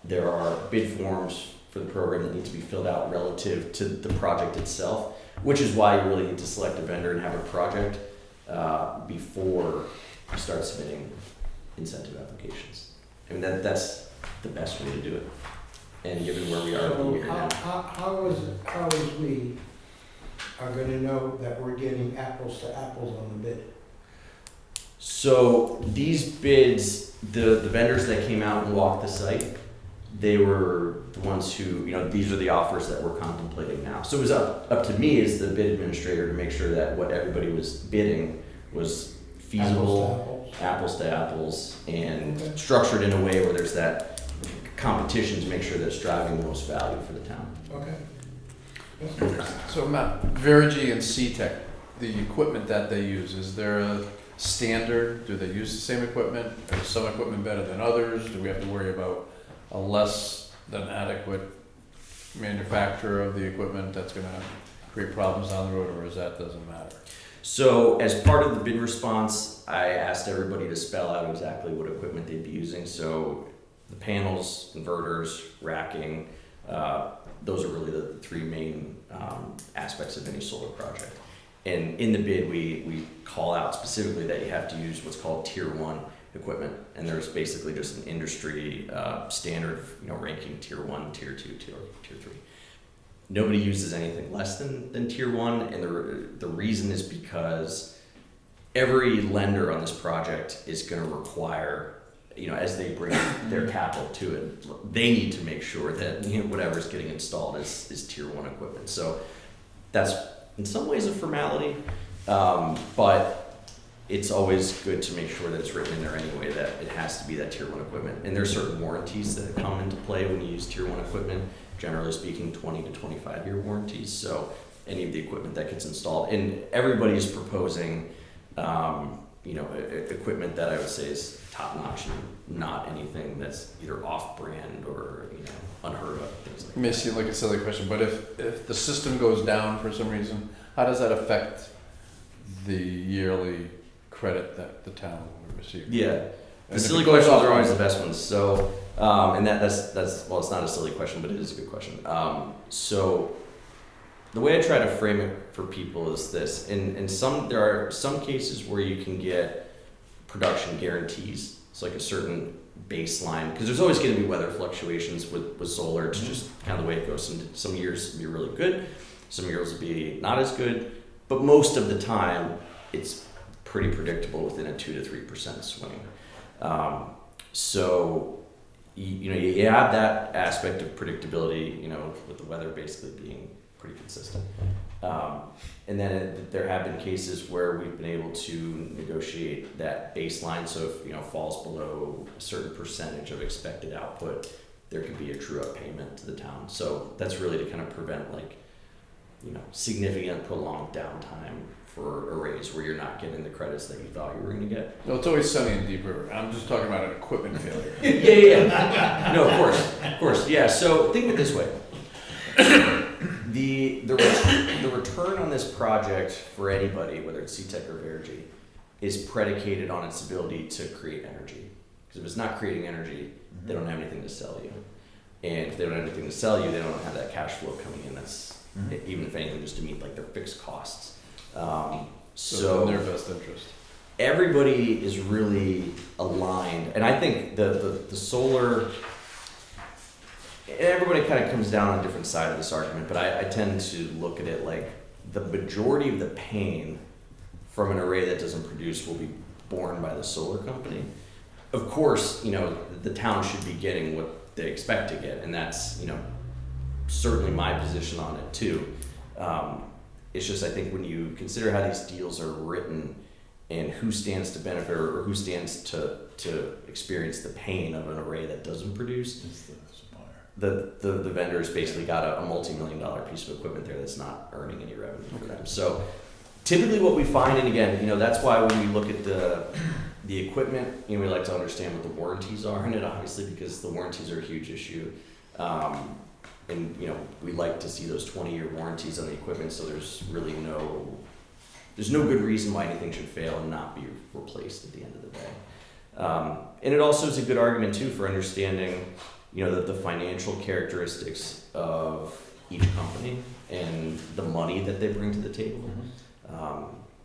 [SPEAKER 4] There are bid forms for the program that need to be filled out relative to the project itself, which is why you really need to select a vendor and have a project before you start submitting incentive applications. I mean, that's the best way to do it. And given where we are in the
[SPEAKER 6] So
[SPEAKER 4] year now.
[SPEAKER 6] how is we are gonna know that we're getting apples to apples on the bid?
[SPEAKER 4] So these bids, the vendors that came out and walked the site, they were the ones who, you know, these are the offers that we're contemplating now. So it was up to me as the bid administrator to make sure that what everybody was bidding was feasible, apples to apples, and
[SPEAKER 6] Okay.
[SPEAKER 4] structured in a way where there's that competition to make sure that it's driving the most value for the town.
[SPEAKER 6] Okay.
[SPEAKER 8] So Matt, Verigy and C-Tech, the equipment that they use, is there a standard? Do they use the same equipment? Is some equipment better than others? Do we have to worry about a less than adequate manufacturer of the equipment that's gonna create problems down the road, or is that doesn't matter?
[SPEAKER 4] So as part of the bid response, I asked everybody to spell out exactly what equipment they'd be using. So the panels, inverters, racking, those are really the three main aspects of any solar project. And in the bid, we call out specifically that you have to use what's called tier 1 equipment. And there's basically just an industry standard, you know, ranking tier 1, tier 2, tier 3. Nobody uses anything less than tier 1, and the reason is because every lender on this project is going to require, you know, as they bring their capital to it, they need to make sure that, you know, whatever's getting installed is tier 1 equipment. So that's in some ways a formality, but it's always good to make sure that it's written in there anyway that it has to be that tier 1 equipment. And there's certain warranties that come into play when you use tier 1 equipment. Generally speaking, 20 to 25-year warranties. So any of the equipment that gets installed, and everybody's proposing, you know, equipment that I would say is top notch and not anything that's either off-brand or, you know, unheard of, things like
[SPEAKER 8] It may seem like a silly question, but if the system goes down for some reason, how does that affect the yearly credit that the town will receive?
[SPEAKER 4] Yeah,
[SPEAKER 8] And
[SPEAKER 4] the
[SPEAKER 8] if
[SPEAKER 4] silly
[SPEAKER 8] it goes
[SPEAKER 4] questions
[SPEAKER 8] off-
[SPEAKER 4] are always the best ones. So, and that's well, it's not a silly question, but it is a good question. So, the way I try to frame it for people is this: there are some cases where you can get production guarantees. It's like a certain baseline, because there's always going to be weather fluctuations with solar. It's just kind of the way it goes. Some years will be really good, some years will be not as good, but most of the time it's pretty predictable within a 2 to 3% swing. So you have that aspect of predictability, with the weather basically being pretty consistent. And then there have been cases where we've been able to negotiate that baseline. So if it falls below a certain percentage of expected output, there could be a true up payment to the town. So that's really to kind of prevent significant prolonged downtime for arrays where you're not getting the credits that you thought you were going to get.
[SPEAKER 8] No, it's always sunny in Deep River. I'm just talking about an equipment failure.
[SPEAKER 4] Yeah. No, of course. Yeah. So think of it this way. The return on this project for anybody, whether it's CTEC or Vergy, is predicated on its ability to create energy. Because if it's not creating energy, they don't have anything to sell you. And if they don't have anything to sell you, they don't have that cash flow coming in. That's even if anything, just to meet their fixed costs.
[SPEAKER 8] So in their best interest.
[SPEAKER 4] Everybody is really aligned, and I think the solar. Everybody kind of comes down on a different side of this argument, but I tend to look at it like the majority of the pain from an array that doesn't produce will be borne by the solar company. Of course, the town should be getting what they expect to get, and that's, certainly my position on it too. It's just, I think when you consider how these deals are written and who stands to benefit or who stands to experience the pain of an array that doesn't produce, the vendor's basically got a multi-million-dollar piece of equipment there that's not earning any revenue for them. So typically what we find, and again, that's why when we look at the equipment, we like to understand what the warranties are in it, obviously, because the warranties are a huge issue. And we like to see those 20-year warranties on the equipment, so there's really no good reason why anything should fail and not be replaced at the end of the day. And it also is a good argument too for understanding the financial characteristics of each company and the money that they bring to the table.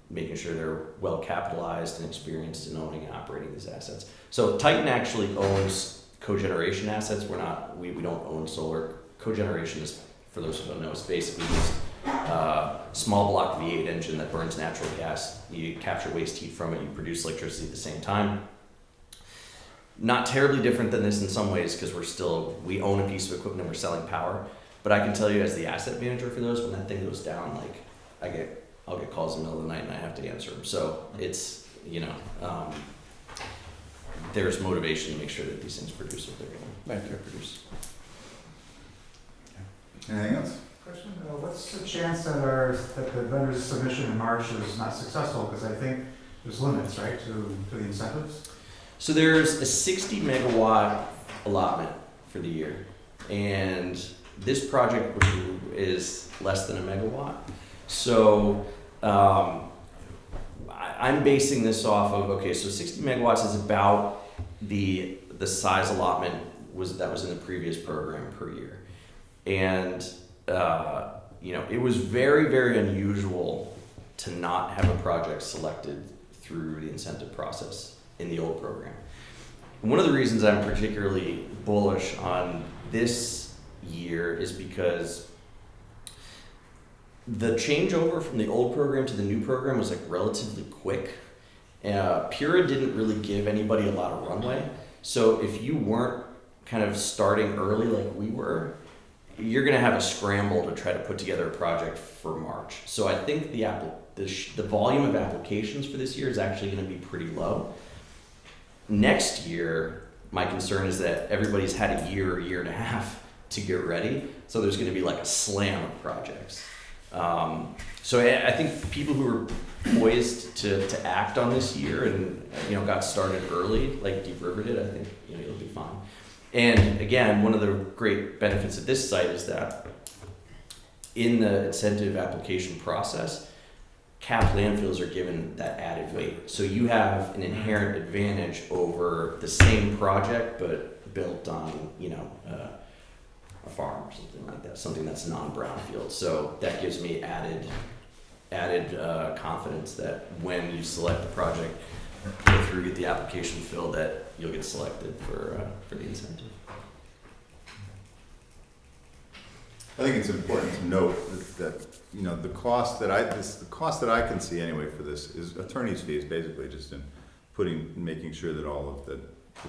[SPEAKER 4] Making sure they're well capitalized and experienced in owning and operating these assets. So Titan actually owns cogeneration assets. We don't own solar. Cogeneration is, for those who don't know, is basically just small block V8 engine that burns natural gas. You capture waste heat from it, you produce electricity at the same time. Not terribly different than this in some ways, because we own a piece of equipment and we're selling power. But I can tell you as the asset manager for those, when that thing goes down, I'll get calls in the middle of the night and I have to answer them. So it's, there's motivation to make sure that these things produce what they're going to produce.
[SPEAKER 1] Anything else?
[SPEAKER 9] Question, what's the chance that the vendor's submission in March is not successful? Because I think there's limits, right, to the incentives?
[SPEAKER 4] So there's a 60 megawatt allotment for the year. And this project is less than a megawatt. So I'm basing this off of, so 60 megawatts is about the size allotment that was in the previous program per year. And, it was very, very unusual to not have a project selected through the incentive process in the old program. And one of the reasons I'm particularly bullish on this year is because the changeover from the old program to the new program was relatively quick. Pura didn't really give anybody a lot of runway. So if you weren't kind of starting early like we were, you're going to have a scramble to try to put together a project for March. So I think the volume of applications for this year is actually going to be pretty low. Next year, my concern is that everybody's had a year and a half to get ready. So there's going to be a slam of projects. So I think people who are poised to act on this year and got started early, like Deep River did, I think it'll be fine. And again, one of the great benefits of this site is that in the incentive application process, capped landfills are given that added weight. So you have an inherent advantage over the same project but built on a farm or something like that, something that's non-brownfield. So that gives me added confidence that when you select a project go through, get the application filled, that you'll get selected for the incentive.
[SPEAKER 1] I think it's important to note that, you know, the cost that I can see anyway for this is attorney's fees, basically, just in making sure that all of the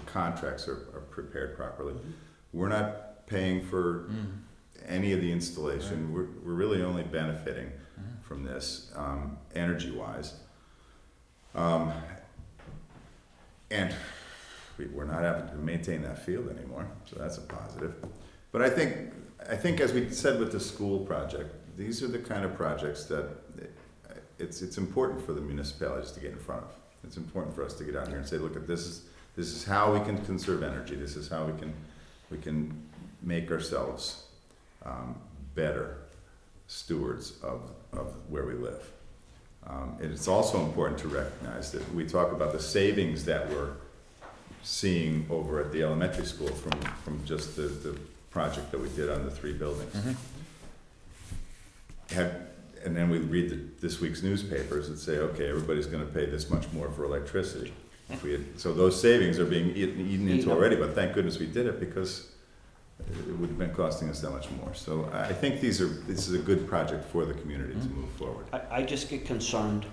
[SPEAKER 1] contracts are prepared properly. We're not paying for any of the installation. We're really only benefiting from this, energy-wise. And we're not having to maintain that field anymore, so that's a positive. But I think as we said with the school project, these are the kind of projects that it's important for the municipalities to get in front of. It's important for us to get out here and say, look, at this is how we can conserve energy. This is how we can make ourselves better stewards of where we live. And it's also important to recognize that we talk about the savings that we're seeing over at the elementary school from just the project that we did on the 3 buildings. And then we read this week's newspapers that say, okay, everybody's gonna pay this much more for electricity. So those savings are being eaten into already, but thank goodness we did it, because it would have been costing us that much more. So I think this is a good project for the community to move forward.
[SPEAKER 5] I just get concerned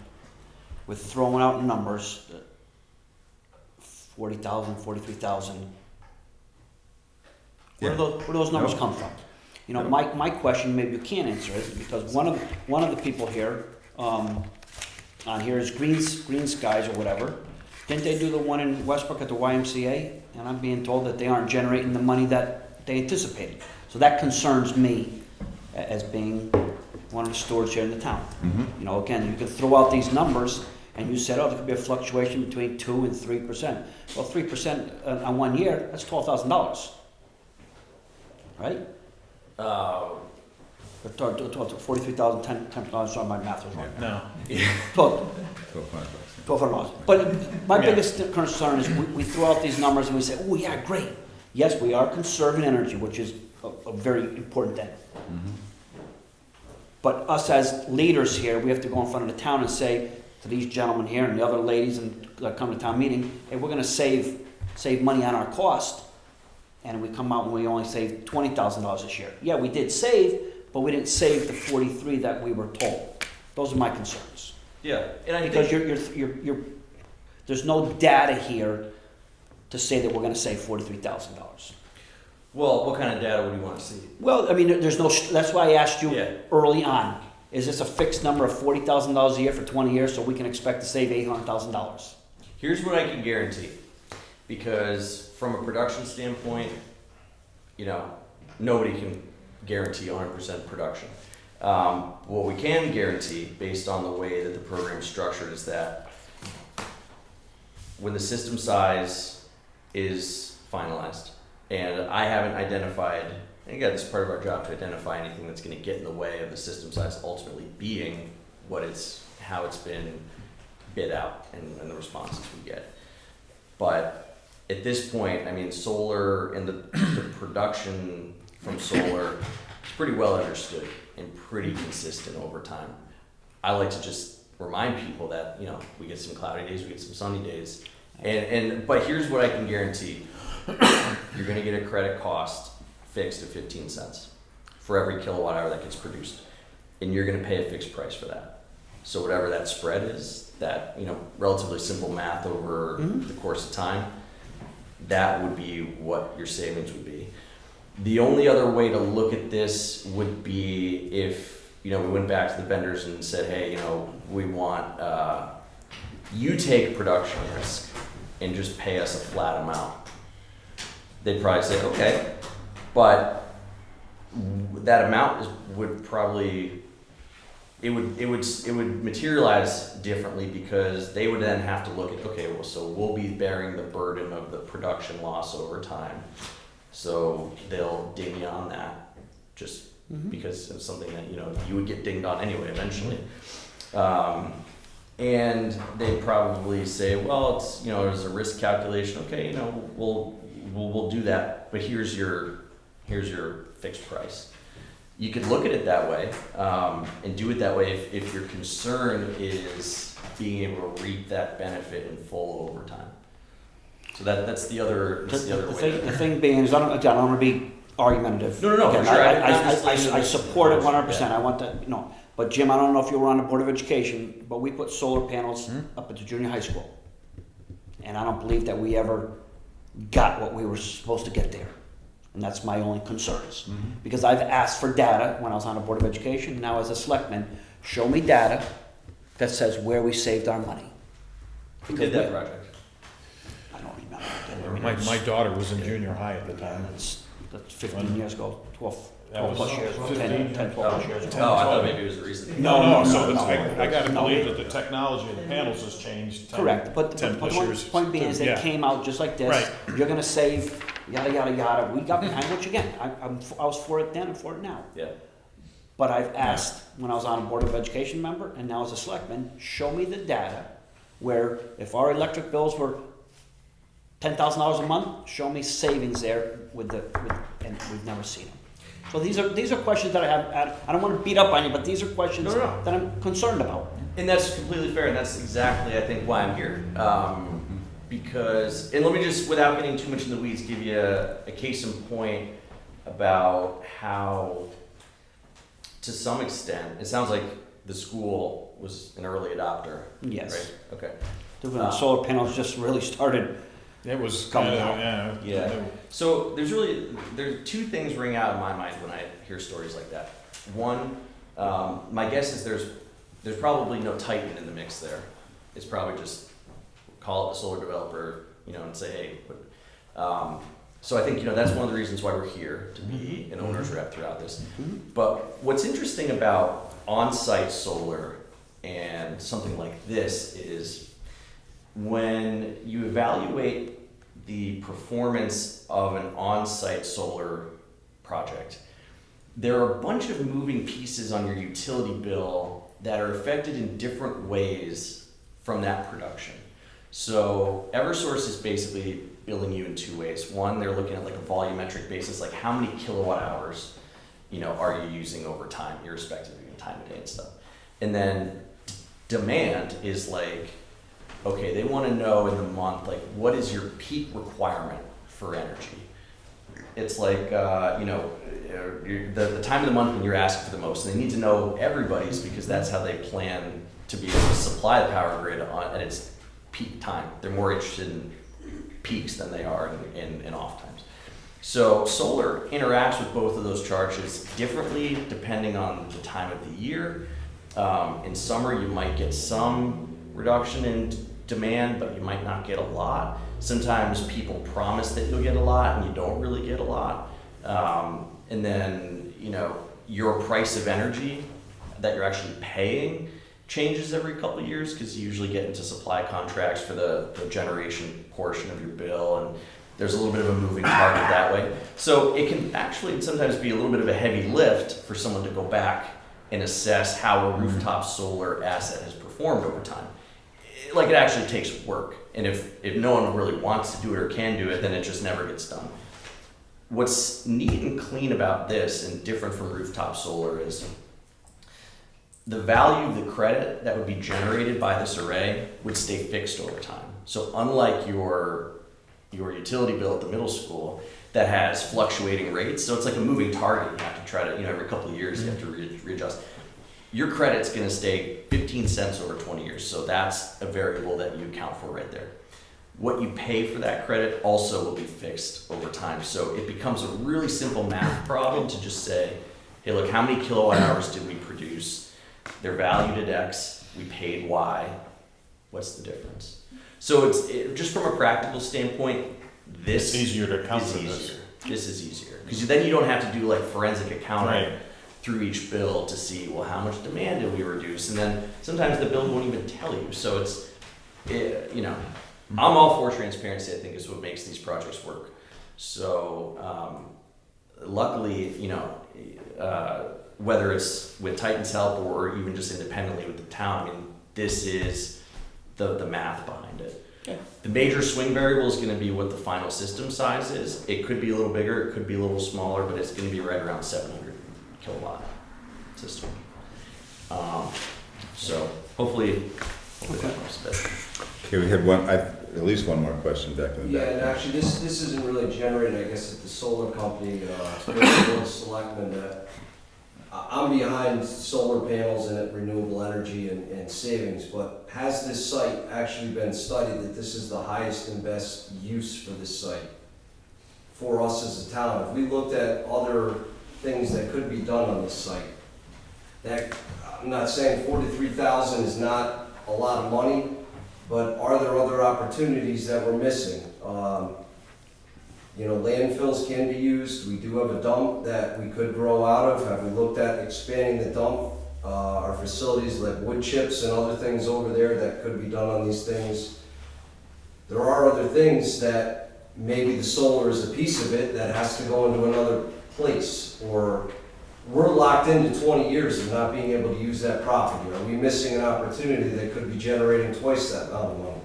[SPEAKER 5] with throwing out numbers, 40,000, 43,000. Where do those numbers come from? You know, my question, maybe you can't answer it, because one of the people here, on here is Green Skies or whatever. Didn't they do the one in Westbrook at the YMCA? And I'm being told that they aren't generating the money that they anticipated. So that concerns me as being one of the stewards here in the town. You know, again, you can throw out these numbers, and you said, oh, there could be a fluctuation between 2 and 3%. Well, 3% on 1 year, that's $12,000, right? 43,000, 10%, sorry, my math was wrong.
[SPEAKER 3] No.
[SPEAKER 5] $1,200. But my biggest concern is we throw out these numbers and we say, oh yeah, great. Yes, we are conserving energy, which is a very important thing. But us as leaders here, we have to go in front of the town and say to these gentlemen here and the other ladies that come to town meeting, hey, we're gonna save money on our cost. And we come out and we only saved $20,000 this year. Yeah, we did save, but we didn't save the 43 that we were told. Those are my concerns.
[SPEAKER 4] Yeah, and I
[SPEAKER 5] Because
[SPEAKER 4] think
[SPEAKER 5] you're there's no data here to say that we're gonna save $43,000.
[SPEAKER 4] well, what kind of data would you want to see?
[SPEAKER 5] Well, I mean, there's no, that's why I asked you
[SPEAKER 4] Yeah.
[SPEAKER 5] early on. Is this a fixed number of $40,000 a year for 20 years so we can expect to save $800,000?
[SPEAKER 4] Here's what I can guarantee, because from a production standpoint, you know, nobody can guarantee 100% production. What we can guarantee, based on the way that the program's structured, is that when the system size is finalized, and I haven't identified, and again, it's part of our job to identify anything that's going to get in the way of the system size ultimately being how it's been bid out and the responses we get. But at this point, I mean, solar and the production from solar is pretty well understood and pretty consistent over time. I like to just remind people that, you know, we get some cloudy days, we get some sunny days. But here's what I can guarantee. You're gonna get a credit cost fixed at 15 cents for every kilowatt hour that gets produced. And you're gonna pay a fixed price for that. So whatever that spread is, that, you know, relatively simple math over the course of time, that would be what your savings would be. The only other way to look at this would be if, you know, we went back to the vendors and said, hey, you know, we want, you take production risk and just pay us a flat amount. They'd probably say, okay, but that amount would probably, it would materialize differently, because they would then have to look at, okay, well, so we'll be bearing the burden of the production loss over time. So they'll ding you on that, just because it's something that, you know, you would get dinged on anyway eventually. And they'd probably say, well, it's, you know, there's a risk calculation. Okay, you know, we'll do that, but here's your fixed price. you could look at it that way, and do it that way if your concern is being able to reap that benefit in full over time. So that's the other,
[SPEAKER 5] The thing being is, I don't want to be argumentative.
[SPEAKER 4] No, for
[SPEAKER 5] Again,
[SPEAKER 4] sure.
[SPEAKER 5] I support it 100%. I want that, no. But Jim, I don't know if you were on the Board of Education, but we put solar panels up at the junior high school. And I don't believe that we ever got what we were supposed to get there. And that's my only concerns. Because I've asked for data when I was on the Board of Education, now as a selectman, show me data that says where we saved our money.
[SPEAKER 4] Who did that project?
[SPEAKER 5] I don't remember.
[SPEAKER 3] My daughter was in junior high at the time.
[SPEAKER 5] That's 15 years ago, 12
[SPEAKER 3] That was
[SPEAKER 5] plus years, 10, 12 plus years ago.
[SPEAKER 4] Oh, I thought maybe it was a recent.
[SPEAKER 3] No, so
[SPEAKER 5] no,
[SPEAKER 3] I gotta believe that the technology of the panels has changed 10
[SPEAKER 5] Correct, but the
[SPEAKER 3] plus years.
[SPEAKER 5] point being is they
[SPEAKER 3] Yeah.
[SPEAKER 5] came out just like this,
[SPEAKER 3] Right.
[SPEAKER 5] you're gonna save, yada, yada, yada, we got behind, which again, I was for it then and for it now.
[SPEAKER 4] Yeah.
[SPEAKER 5] But I've asked, when I was on a Board of Education member, and now as a selectman, show me the data where if our electric bills were $10,000 a month, show me savings there and we've never seen them. So these are questions that I have, I don't wanna beat up on you, but these are questions
[SPEAKER 4] No.
[SPEAKER 5] that I'm concerned about.
[SPEAKER 4] And that's completely fair, and that's exactly, I think, why I'm here. Because, and let me just, without getting too much in the weeds, give you a case in point about how, to some extent, it sounds like the school was an early adopter.
[SPEAKER 5] Yes.
[SPEAKER 4] Right? Okay.
[SPEAKER 5] The solar panels just really started.
[SPEAKER 3] It was
[SPEAKER 5] Coming
[SPEAKER 3] kinda,
[SPEAKER 5] out.
[SPEAKER 4] Yeah. So there's two things ring out in my mind when I hear stories like that. One, my guess is there's probably no Titan in the mix there. It's probably just call it the solar developer, and say, hey. So I think that's one of the reasons why we're here, to be an owner's rep throughout this. But what's interesting about on-site solar and something like this is when you evaluate the performance of an on-site solar project, there are a bunch of moving pieces on your utility bill that are affected in different ways from that production. So Eversource is basically billing you in two ways. One, they're looking at like a volumetric basis, like how many kilowatt hours, are you using over time, irrespective of your time of day and stuff. And then demand is like, okay, they want to know in the month, like, what is your peak requirement for energy? It's like, the time of the month when you're asking for the most. And they need to know everybody's because that's how they plan to be able to supply the power grid at its peak time. They're more interested in peaks than they are in off times. So solar interacts with both of those charges differently depending on the time of the year. In summer, you might get some reduction in demand, but you might not get a lot. Sometimes people promise that you'll get a lot and you don't really get a lot. And then, your price of energy that you're actually paying changes every couple of years because you usually get into supply contracts for the generation portion of your bill, and there's a little bit of a moving target that way. So it can actually sometimes be a little bit of a heavy lift for someone to go back and assess how a rooftop solar asset has performed over time. Like, it actually takes work, and if no one really wants to do it or can do it, then it just never gets done. What's neat and clean about this and different from rooftop solar is the value of the credit that would be generated by this array would stay fixed over time. So unlike your utility bill at the middle school that has fluctuating rates, so it's like a moving target. You have to try to, every couple of years you have to readjust. Your credit's gonna stay 15 cents over 20 years, so that's a variable that you account for right there. What you pay for that credit also will be fixed over time. So it becomes a really simple math problem to just say, hey, look, how many kilowatt hours did we produce? They're valued at X, we paid Y, what's the difference? So just from a practical standpoint, this
[SPEAKER 3] It's easier to count
[SPEAKER 4] is
[SPEAKER 3] for
[SPEAKER 4] easier.
[SPEAKER 3] this.
[SPEAKER 4] This is easier, because then you don't have to do like forensic accounting
[SPEAKER 3] Right.
[SPEAKER 4] through each bill to see, well, how much demand did we reduce? And then sometimes the bill won't even tell you. So I'm all for transparency, I think, is what makes these projects work. So luckily, whether it's with Titan's help or even just independently with the town, I mean, this is the math behind it.
[SPEAKER 5] Okay.
[SPEAKER 4] The major swing variable is going to be what the final system size is. It could be a little bigger, it could be a little smaller, but it's going to be right around 700 kilowatt system. So hopefully that helps a bit.
[SPEAKER 1] Okay, we had at least one more question back in the
[SPEAKER 10] Yeah,
[SPEAKER 1] back.
[SPEAKER 10] and actually, this isn't really generated, I guess, at the solar company, the Selectmen, that I'm behind solar panels and renewable energy and savings, but has this site actually been studied that this is the highest and best use for this site for us as a town? If we looked at other things that could be done on this site, that, I'm not saying 43,000 is not a lot of money, but are there other opportunities that we're missing? Landfills can be used. We do have a dump that we could grow out of. Have we looked at expanding the dump? Our facilities like wood chips and other things over there that could be done on these things. There are other things that maybe the solar is a piece of it that has to go into another place, or we're locked into 20 years of not being able to use that property. Are we missing an opportunity that could be generating twice that amount of money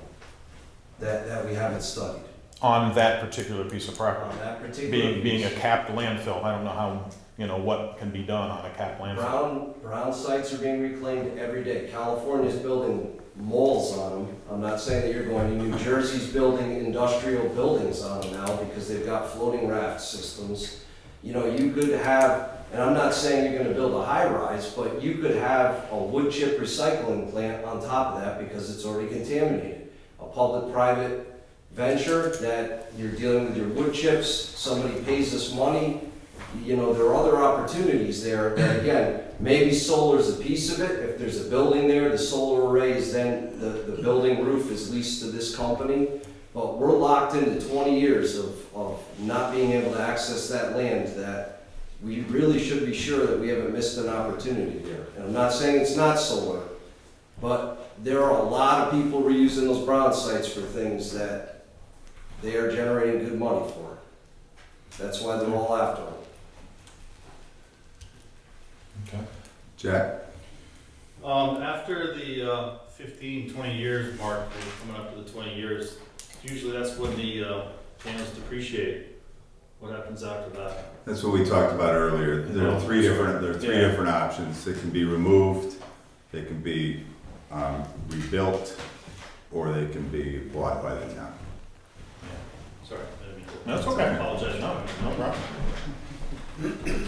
[SPEAKER 10] that we haven't studied?
[SPEAKER 3] On that particular piece of property,
[SPEAKER 10] On that particular
[SPEAKER 3] being a
[SPEAKER 10] piece.
[SPEAKER 3] capped landfill, I don't know how, what can be done on a capped landfill.
[SPEAKER 10] Brown sites are being reclaimed every day. California's building malls on them. I'm not saying that you're going to. New Jersey's building industrial buildings on them now because they've got floating raft systems. You could have, and I'm not saying you're gonna build a high rise, but you could have a wood chip recycling plant on top of that because it's already contaminated. A public-private venture that you're dealing with your wood chips, somebody pays us money. There are other opportunities there that, again, maybe solar's a piece of it. If there's a building there, the solar array is then, the building roof is leased to this company. But we're locked into 20 years of not being able to access that land that we really should be sure that we haven't missed an opportunity there. And I'm not saying it's not solar, but there are a lot of people reusing those brown sites for things that they are generating good money for. That's why they're all after them.
[SPEAKER 3] Okay.
[SPEAKER 1] Jack?
[SPEAKER 11] After the 15, 20 years mark, we're coming up to the 20 years, usually that's when the panels depreciate. What happens after that?
[SPEAKER 1] That's what we talked about earlier. There are three different options. They can be removed, they can be rebuilt, or they can be bought by the town.
[SPEAKER 11] Sorry, I didn't mean to.
[SPEAKER 3] That's okay.
[SPEAKER 11] I apologize.
[SPEAKER 3] No problem.
[SPEAKER 11] Thank you.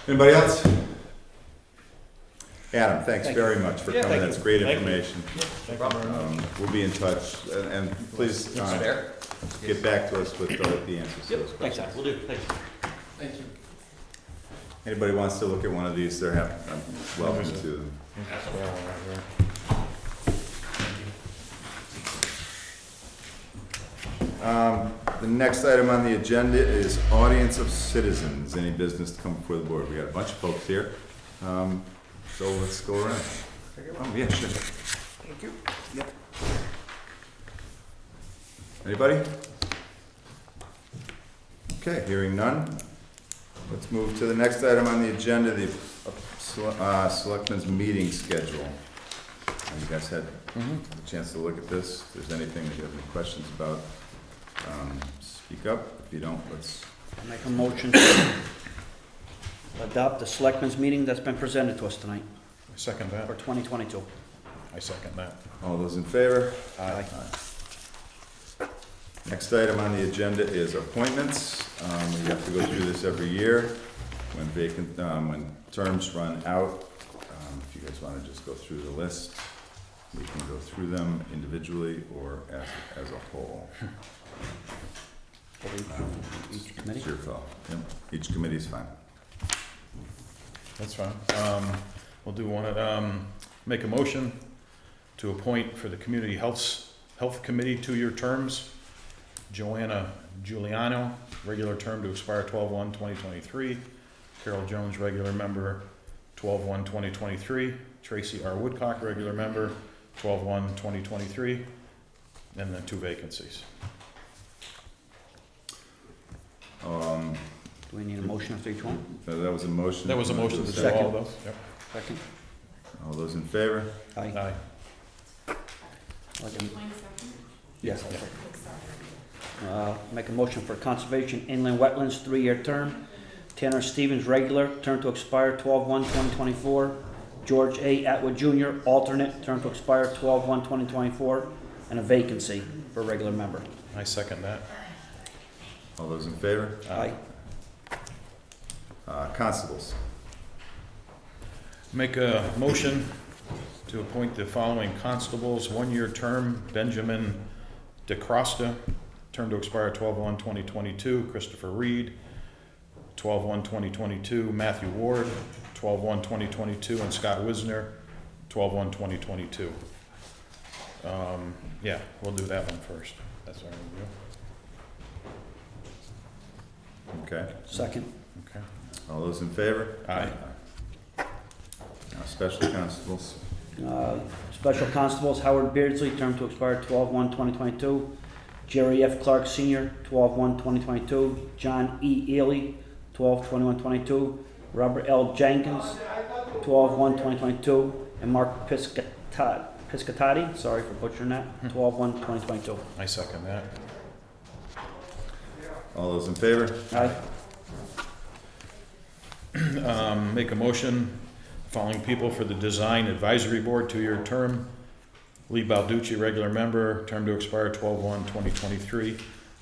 [SPEAKER 1] Anybody else? Adam, thanks
[SPEAKER 5] Thank
[SPEAKER 1] very much for
[SPEAKER 3] Yeah,
[SPEAKER 1] coming.
[SPEAKER 3] thank
[SPEAKER 1] That's
[SPEAKER 3] you.
[SPEAKER 1] great
[SPEAKER 3] Thank you.
[SPEAKER 1] information.
[SPEAKER 3] Thank you very much.
[SPEAKER 1] We'll be in touch, and please get back to us with the answers to those
[SPEAKER 5] Thanks,
[SPEAKER 1] questions.
[SPEAKER 5] Al.
[SPEAKER 4] Will do, thanks.
[SPEAKER 8] Thank you.
[SPEAKER 1] Anybody wants to look at one of these, they're welcome to them. The next item on the agenda is audience of citizens. Any business to come before the board? We got a bunch of folks here. So let's go around. Oh, yeah, sure. Thank you. Yep. Anybody? Okay, hearing none. Let's move to the next item on the agenda, the Selectmen's meeting schedule. You guys had a chance to look at this. If there's anything that you have any questions about, speak up. If you don't, let's.
[SPEAKER 5] Make a motion to adopt the selectmen's meeting that's been presented to us tonight
[SPEAKER 3] I second that.
[SPEAKER 5] for 2022.
[SPEAKER 3] I second that.
[SPEAKER 1] All those in favor?
[SPEAKER 5] Aye.
[SPEAKER 1] Next item on the agenda is appointments. We have to go through this every year when terms run out. If you guys want to just go through the list, we can go through them individually or as a whole.
[SPEAKER 5] Each committee?
[SPEAKER 1] It's your call. Yep. Each committee is fine.
[SPEAKER 3] That's fine. We'll do one at, make a motion to appoint for the Community Health Committee 2-year terms. Joanna Giuliano, regular term to expire 12/1/2023. Carol Jones, regular member, 12/1/2023. Tracy R. Woodcock, regular member, 12/1/2023. And then 2 vacancies.
[SPEAKER 5] Do we need a motion after each one?
[SPEAKER 1] That was a motion.
[SPEAKER 3] That was a motion to do
[SPEAKER 5] Second.
[SPEAKER 3] all of those? Yep.
[SPEAKER 5] Second?
[SPEAKER 1] All those in favor?
[SPEAKER 5] Aye.
[SPEAKER 3] Aye.
[SPEAKER 5] Yes. Make a motion for Conservation Inland Wetlands 3-year term Tanner Stevens, regular, term to expire 12/1/2024. George A. Atwood Jr., alternate, term to expire 12/1/2024, and a vacancy for regular member.
[SPEAKER 3] I second that.
[SPEAKER 1] All those in favor?
[SPEAKER 5] Aye.
[SPEAKER 1] Constables.
[SPEAKER 3] Make a motion to appoint the following constables, one-year term, Benjamin DeCrosta, term to expire 12/1/2022, Christopher Reed, 12/1/2022, Matthew Ward, 12/1/2022, and Scott Wisner, 12/1/2022. Yeah, we'll do that one first. That's our review.
[SPEAKER 1] Okay.
[SPEAKER 5] Second.
[SPEAKER 3] Okay.
[SPEAKER 1] All those in favor?
[SPEAKER 3] Aye.
[SPEAKER 1] Now, special constables.
[SPEAKER 5] Special constables, Howard Beardsley, term to expire 12/1/2022. Jerry F. Clark Sr., 12/1/2022. John E. Ely, 12/21/22. Robert L. Jenkins, 12/1/2022. And Mark Piscatati, sorry for butchering that, 12/1/2022.
[SPEAKER 3] I second that.
[SPEAKER 1] All those in favor?
[SPEAKER 5] Aye.
[SPEAKER 3] Make a motion, following people for the Design Advisory Board, two-year term. Lee Balducci, regular member, term to expire 12/1/2023.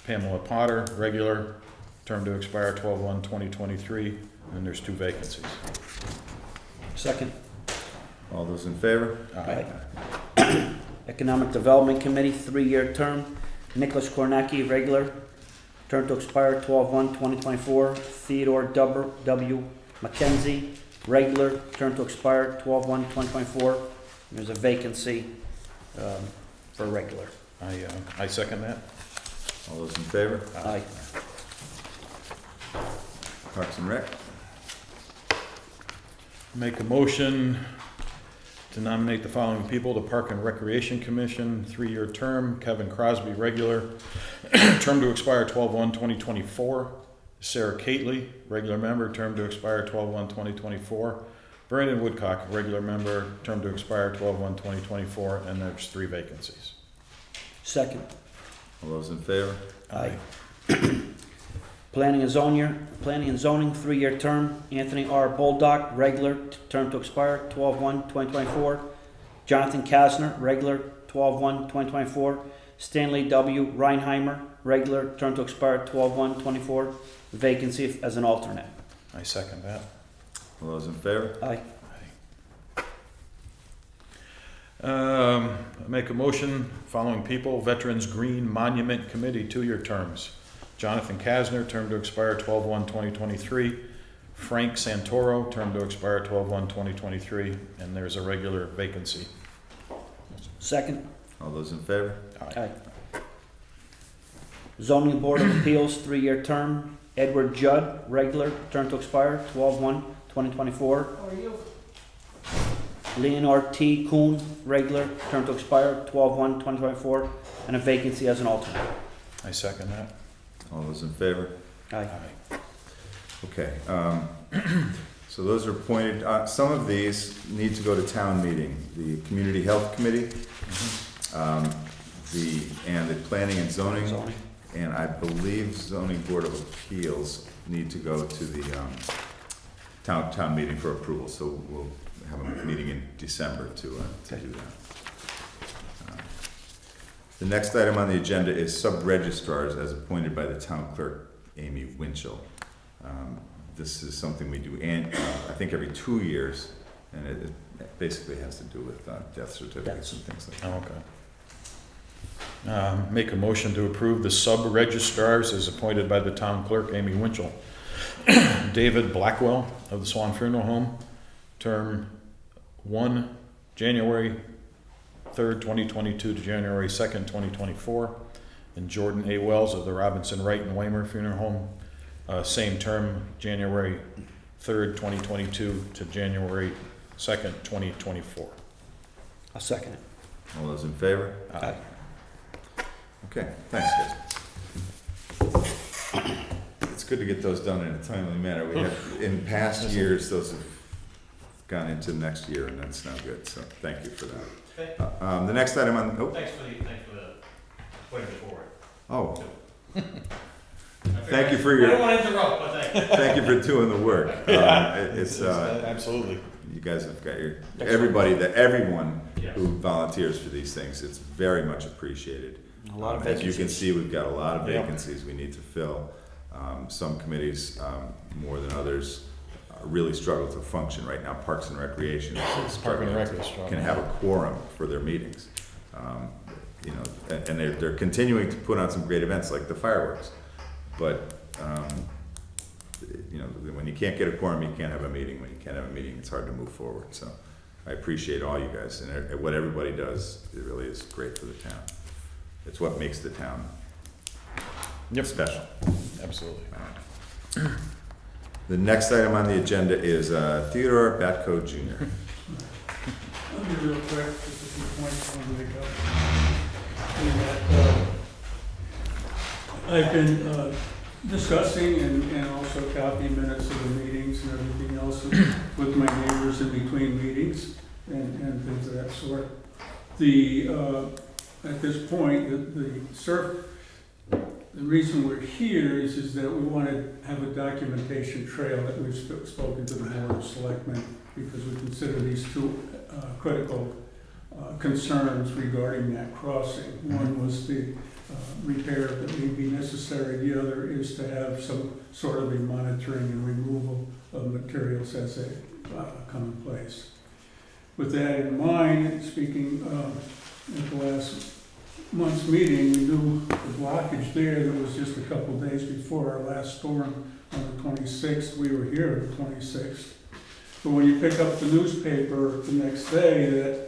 [SPEAKER 3] Pamela Potter, regular, term to expire 12/1/2023. And there's two vacancies.
[SPEAKER 5] Second.
[SPEAKER 1] All those in favor?
[SPEAKER 5] Aye. Economic Development Committee, three-year term. Nicholas Kornacki, regular, term to expire 12/1/2024. Theodore W. McKenzie, regular, term to expire 12/1/2024. There's a vacancy for regular.
[SPEAKER 3] I second that.
[SPEAKER 1] All those in favor?
[SPEAKER 5] Aye.
[SPEAKER 1] Parks and Rec.
[SPEAKER 3] Make a motion to nominate the following people, the Park and Recreation Commission, three-year term, Kevin Crosby, regular, term to expire 12/1/2024. Sarah Cately, regular member, term to expire 12/1/2024. Brandon Woodcock, regular member, term to expire 12/1/2024, and there's three vacancies.
[SPEAKER 5] Second.
[SPEAKER 1] All those in favor?
[SPEAKER 5] Aye. Planning and Zoning, three-year term. Anthony R. Boldock, regular, term to expire 12/1/2024. Jonathan Kasner, regular, 12/1/2024. Stanley W. Reinheimer, regular, term to expire 12/1/24. Vacancy as an alternate.
[SPEAKER 3] I second that.
[SPEAKER 1] All those in favor?
[SPEAKER 5] Aye.
[SPEAKER 3] Make a motion, following people, Veterans Green Monument Committee, two-year terms. Jonathan Kasner, term to expire 12/1/2023. Frank Santoro, term to expire 12/1/2023, and there's a regular vacancy.
[SPEAKER 5] Second.
[SPEAKER 1] All those in favor?
[SPEAKER 5] Aye. Zoning Board of Appeals, three-year term. Edward Judd, regular, term to expire 12/1/2024.
[SPEAKER 7] How are you?
[SPEAKER 5] Leonard T. Kuhn, regular, term to expire 12/1/2024, and a vacancy as an alternate.
[SPEAKER 3] I second that.
[SPEAKER 1] All those in favor?
[SPEAKER 5] Aye.
[SPEAKER 1] Okay, so those are appointed, some of these need to go to town meeting. The Community Health Committee, and the Planning and Zoning,
[SPEAKER 5] Zoning.
[SPEAKER 1] and I believe Zoning Board of Appeals need to go to the town meeting for approval, so we'll have a meeting in December to do that. The next item on the agenda is sub-registrars as appointed by the town clerk, Amy Winchell. This is something we do, I think every 2 years, and it basically has to do with death certificates and things like that.
[SPEAKER 3] Okay. Make a motion to approve the sub-registrars as appointed by the town clerk, Amy Winchell. David Blackwell of the Swan Funeral Home, term 1, January 3rd, 2022 to January 2nd, 2024. And Jordan A. Wells of the Robinson Wright and Waymer Funeral Home, same term, January 3rd, 2022 to January 2nd, 2024.
[SPEAKER 5] I'll second it.
[SPEAKER 1] All those in favor?
[SPEAKER 5] Aye.
[SPEAKER 1] Okay, thanks, guys. It's good to get those done in a timely manner. We have, in past years, those have gone into next year, and that's not good, so thank you for that.
[SPEAKER 11] Okay.
[SPEAKER 1] The next item on,
[SPEAKER 11] Thanks for the, putting it forward.
[SPEAKER 1] oh. Thank you for
[SPEAKER 11] I don't
[SPEAKER 1] your,
[SPEAKER 11] want to interrupt, but thank you.
[SPEAKER 1] thank you for doing the work. It's,
[SPEAKER 3] Absolutely.
[SPEAKER 1] you guys have got your, everyone
[SPEAKER 11] Yes.
[SPEAKER 1] who volunteers for these things, it's very much appreciated.
[SPEAKER 5] A lot of
[SPEAKER 1] As you can
[SPEAKER 5] vacancies.
[SPEAKER 1] see, we've got a lot of
[SPEAKER 3] Yeah.
[SPEAKER 1] vacancies we need to fill. Some committees, more than others, really struggle to function right now. Parks and Recreation is
[SPEAKER 3] Park and
[SPEAKER 1] struggling
[SPEAKER 3] Rec
[SPEAKER 1] to-
[SPEAKER 3] is strong.
[SPEAKER 1] can have a quorum for their meetings. You know, and they're continuing to put on some great events like the fireworks. But, you know, when you can't get a quorum, you can't have a meeting. When you can't have a meeting, it's hard to move forward. So I appreciate all you guys, and what everybody does, it really is great for the town. It's what makes the town
[SPEAKER 3] Yep,
[SPEAKER 1] special.
[SPEAKER 3] absolutely.
[SPEAKER 1] The next item on the agenda is Theodore Batco Jr.
[SPEAKER 12] I'll be real quick, just a few points I want to make up. In that, I've been discussing and also copying minutes of the meetings and everything else with my neighbors in between meetings and things of that sort. At this point, the reason we're here is that we want to have a documentation trail that we've spoken to the Board of Selectmen, because we consider these two critical concerns regarding that crossing. One was the repair that may be necessary, the other is to have some sort of a monitoring and removal of materials as they come in place. With that in mind, speaking at the last month's meeting, we knew the blockage there that was just a couple of days before our last storm on the 26th. We were here on the 26th. But when you pick up the newspaper the next day, that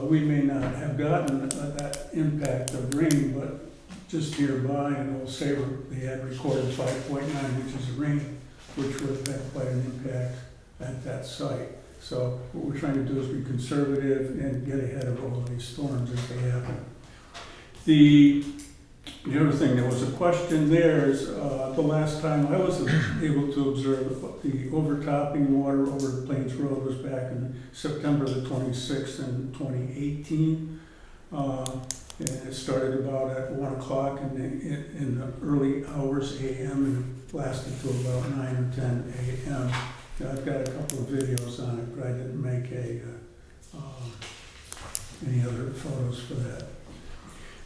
[SPEAKER 12] we may not have gotten that impact of rain, but just nearby in Old Sabre, they had recorded 5.9 inches of rain, which would have had quite an impact at that site. So what we're trying to do is be conservative and get ahead of all of these storms as they happen. The other thing, there was a question there is, the last time I was able to observe the overtopping water over the Plains Road was back in September the 26th in 2018. And it started about at 1 o'clock in the early hours AM and it lasted to about 9 or 10 AM. Now, I've got a couple of videos on it, but I didn't make any other photos for that.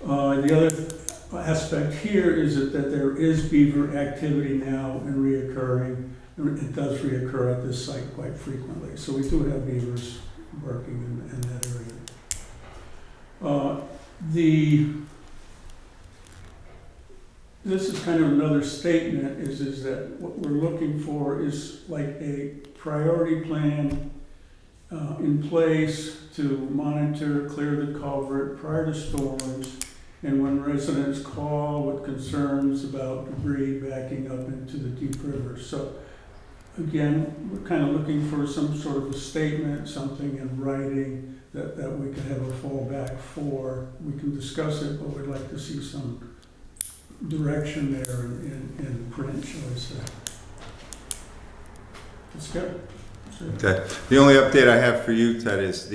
[SPEAKER 12] The other aspect here is that there is beaver activity now and reoccurring. It does reoccur at this site quite frequently. So we do have beavers working in that area. This is kind of another statement, is that what we're looking for is like a priority plan in place to monitor, clear the culvert prior to storms, and when residents call with concerns about debris backing up into the deep river. So again, we're kind of looking for some sort of a statement, something in writing that we can have a fallback for. We can discuss it, but we'd like to see some direction there in print, shall I say. That's good.
[SPEAKER 1] Okay. The only update I have for you, Ted, is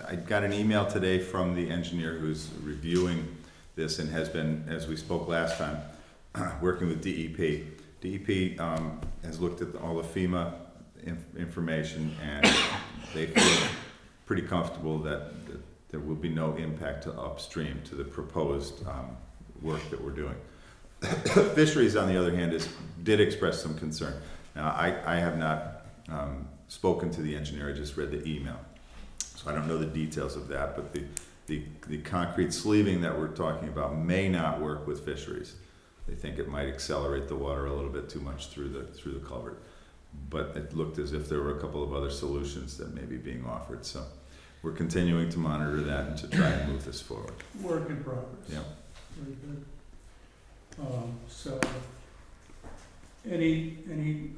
[SPEAKER 1] I got an email today from the engineer who's reviewing this and has been, as we spoke last time, working with DEP. DEP has looked at all the FEMA information and they feel pretty comfortable that there will be no impact to upstream to the proposed work that we're doing. Fisheries, on the other hand, did express some concern. Now, I have not spoken to the engineer, I just read the email. So I don't know the details of that, but the concrete sleeving that we're talking about may not work with fisheries. They think it might accelerate the water a little bit too much through the culvert. But it looked as if there were a couple of other solutions that may be being offered. So we're continuing to monitor that and to try and move this forward.
[SPEAKER 12] Work in progress.
[SPEAKER 1] Yeah.
[SPEAKER 12] Very good. So, any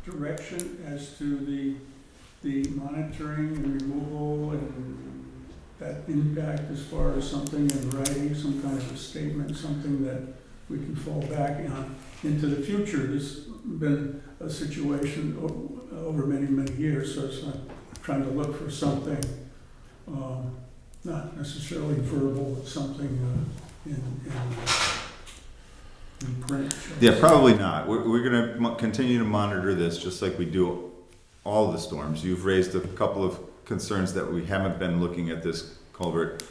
[SPEAKER 12] direction as to the monitoring and removal and that impact as far as something in writing, some kind of a statement, something that we can fall back on into the future? This has been a situation over many, many years, so it's not trying to look for something, not necessarily verbal, but something in reprint?
[SPEAKER 1] Yeah, probably not. We're gonna continue to monitor this, just like we do all the storms. You've raised a couple of concerns that we haven't been looking at this culvert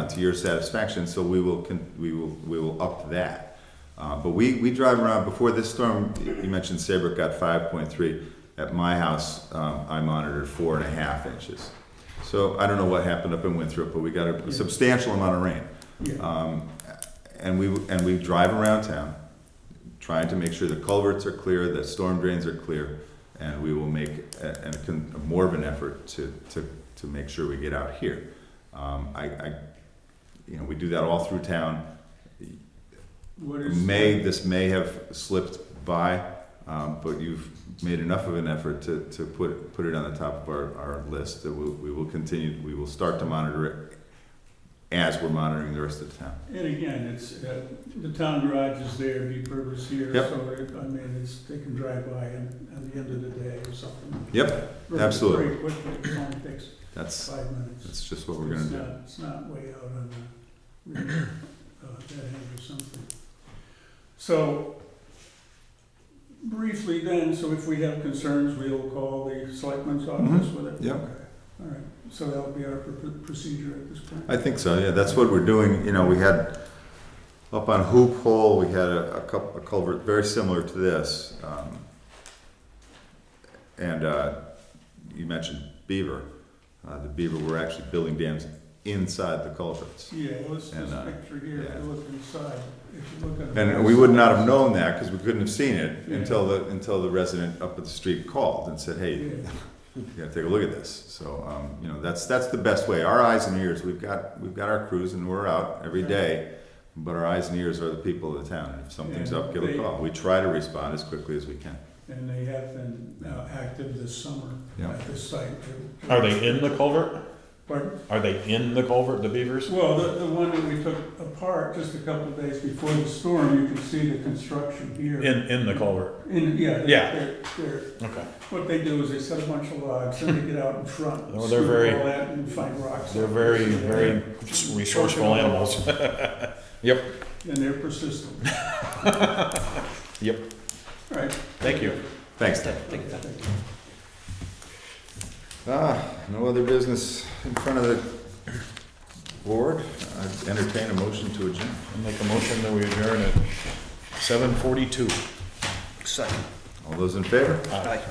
[SPEAKER 1] to your satisfaction, so we will up that. But we drive around, before this storm, you mentioned Saybrook got 5.3. At my house, I monitored 4.5 inches. So I don't know what happened up in Winthrop, but we got a substantial amount of rain.
[SPEAKER 12] Yeah.
[SPEAKER 1] And we drive around town, trying to make sure the culverts are clear, the storm drains are clear, and we will make more of an effort to make sure we get out here. We do that all through town. This may have slipped by, but you've made enough of an effort to put it on the top of our list that we will continue. We will start to monitor it as we're monitoring the rest of the town.
[SPEAKER 12] And again, it's, the town garage is there, Deep River's here,
[SPEAKER 1] Yep.
[SPEAKER 12] so they can drive by at the end of the day or something.
[SPEAKER 1] Yep,
[SPEAKER 12] Very-
[SPEAKER 1] absolutely.
[SPEAKER 12] Very quickly, it only takes
[SPEAKER 1] That's
[SPEAKER 12] 5 minutes.
[SPEAKER 1] that's just what we're gonna do.
[SPEAKER 12] It's not way out on the, that end or something. So, briefly then, so if we have concerns, we'll call the selectmen's office with it?
[SPEAKER 1] Yep.
[SPEAKER 12] Okay. All right, so that'll be our procedure at this point?
[SPEAKER 1] I think so. Yeah, that's what we're doing. We had up on Hoop Hole, we had a culvert very similar to this, and you mentioned Beaver. The Beaver, we're actually building dams inside the culverts.
[SPEAKER 12] Yeah, well, this
[SPEAKER 1] And,
[SPEAKER 12] picture here, if
[SPEAKER 1] yeah.
[SPEAKER 12] you look inside, if you look at. the
[SPEAKER 1] And we would not have
[SPEAKER 12] side-
[SPEAKER 1] known that because we couldn't have seen it
[SPEAKER 12] Yeah.
[SPEAKER 1] until the resident up at the street called and said, "Hey,
[SPEAKER 12] Yeah.
[SPEAKER 1] you gotta take a look at this." So that's the best way. Our eyes and ears. We've got our crews and we're out every day, but our eyes and ears are the people of the town. If something's
[SPEAKER 12] Yeah,
[SPEAKER 1] up, give a
[SPEAKER 12] they-
[SPEAKER 1] call. We try to respond as quickly as we can.
[SPEAKER 12] And they have been active this summer
[SPEAKER 1] Yeah.
[SPEAKER 12] at this site.
[SPEAKER 3] Are they in the culvert?
[SPEAKER 12] Pardon?
[SPEAKER 3] Are they in the culvert, the beavers?
[SPEAKER 12] Well, the one that we took apart just a couple of days before the storm, you can see the construction here.
[SPEAKER 3] In the culvert?
[SPEAKER 12] Yeah.
[SPEAKER 3] Yeah.
[SPEAKER 12] They're,
[SPEAKER 3] Okay.
[SPEAKER 12] what they do is they set a bunch of logs, then they get out in front,
[SPEAKER 3] Oh, they're
[SPEAKER 12] scoop
[SPEAKER 3] very-
[SPEAKER 12] all that and find rocks.
[SPEAKER 3] They're very, very resourceful animals. Yep.
[SPEAKER 12] And they're persistent.
[SPEAKER 3] Yep.
[SPEAKER 12] All right.
[SPEAKER 3] Thank you.
[SPEAKER 1] Thanks, Ted.
[SPEAKER 5] Take that.
[SPEAKER 1] No other business in front of the board. I'd entertain a motion to adjourn.
[SPEAKER 3] I'll make a motion that we adjourn at 7:42.
[SPEAKER 5] Second.
[SPEAKER 1] All those in favor?
[SPEAKER 3] Aye.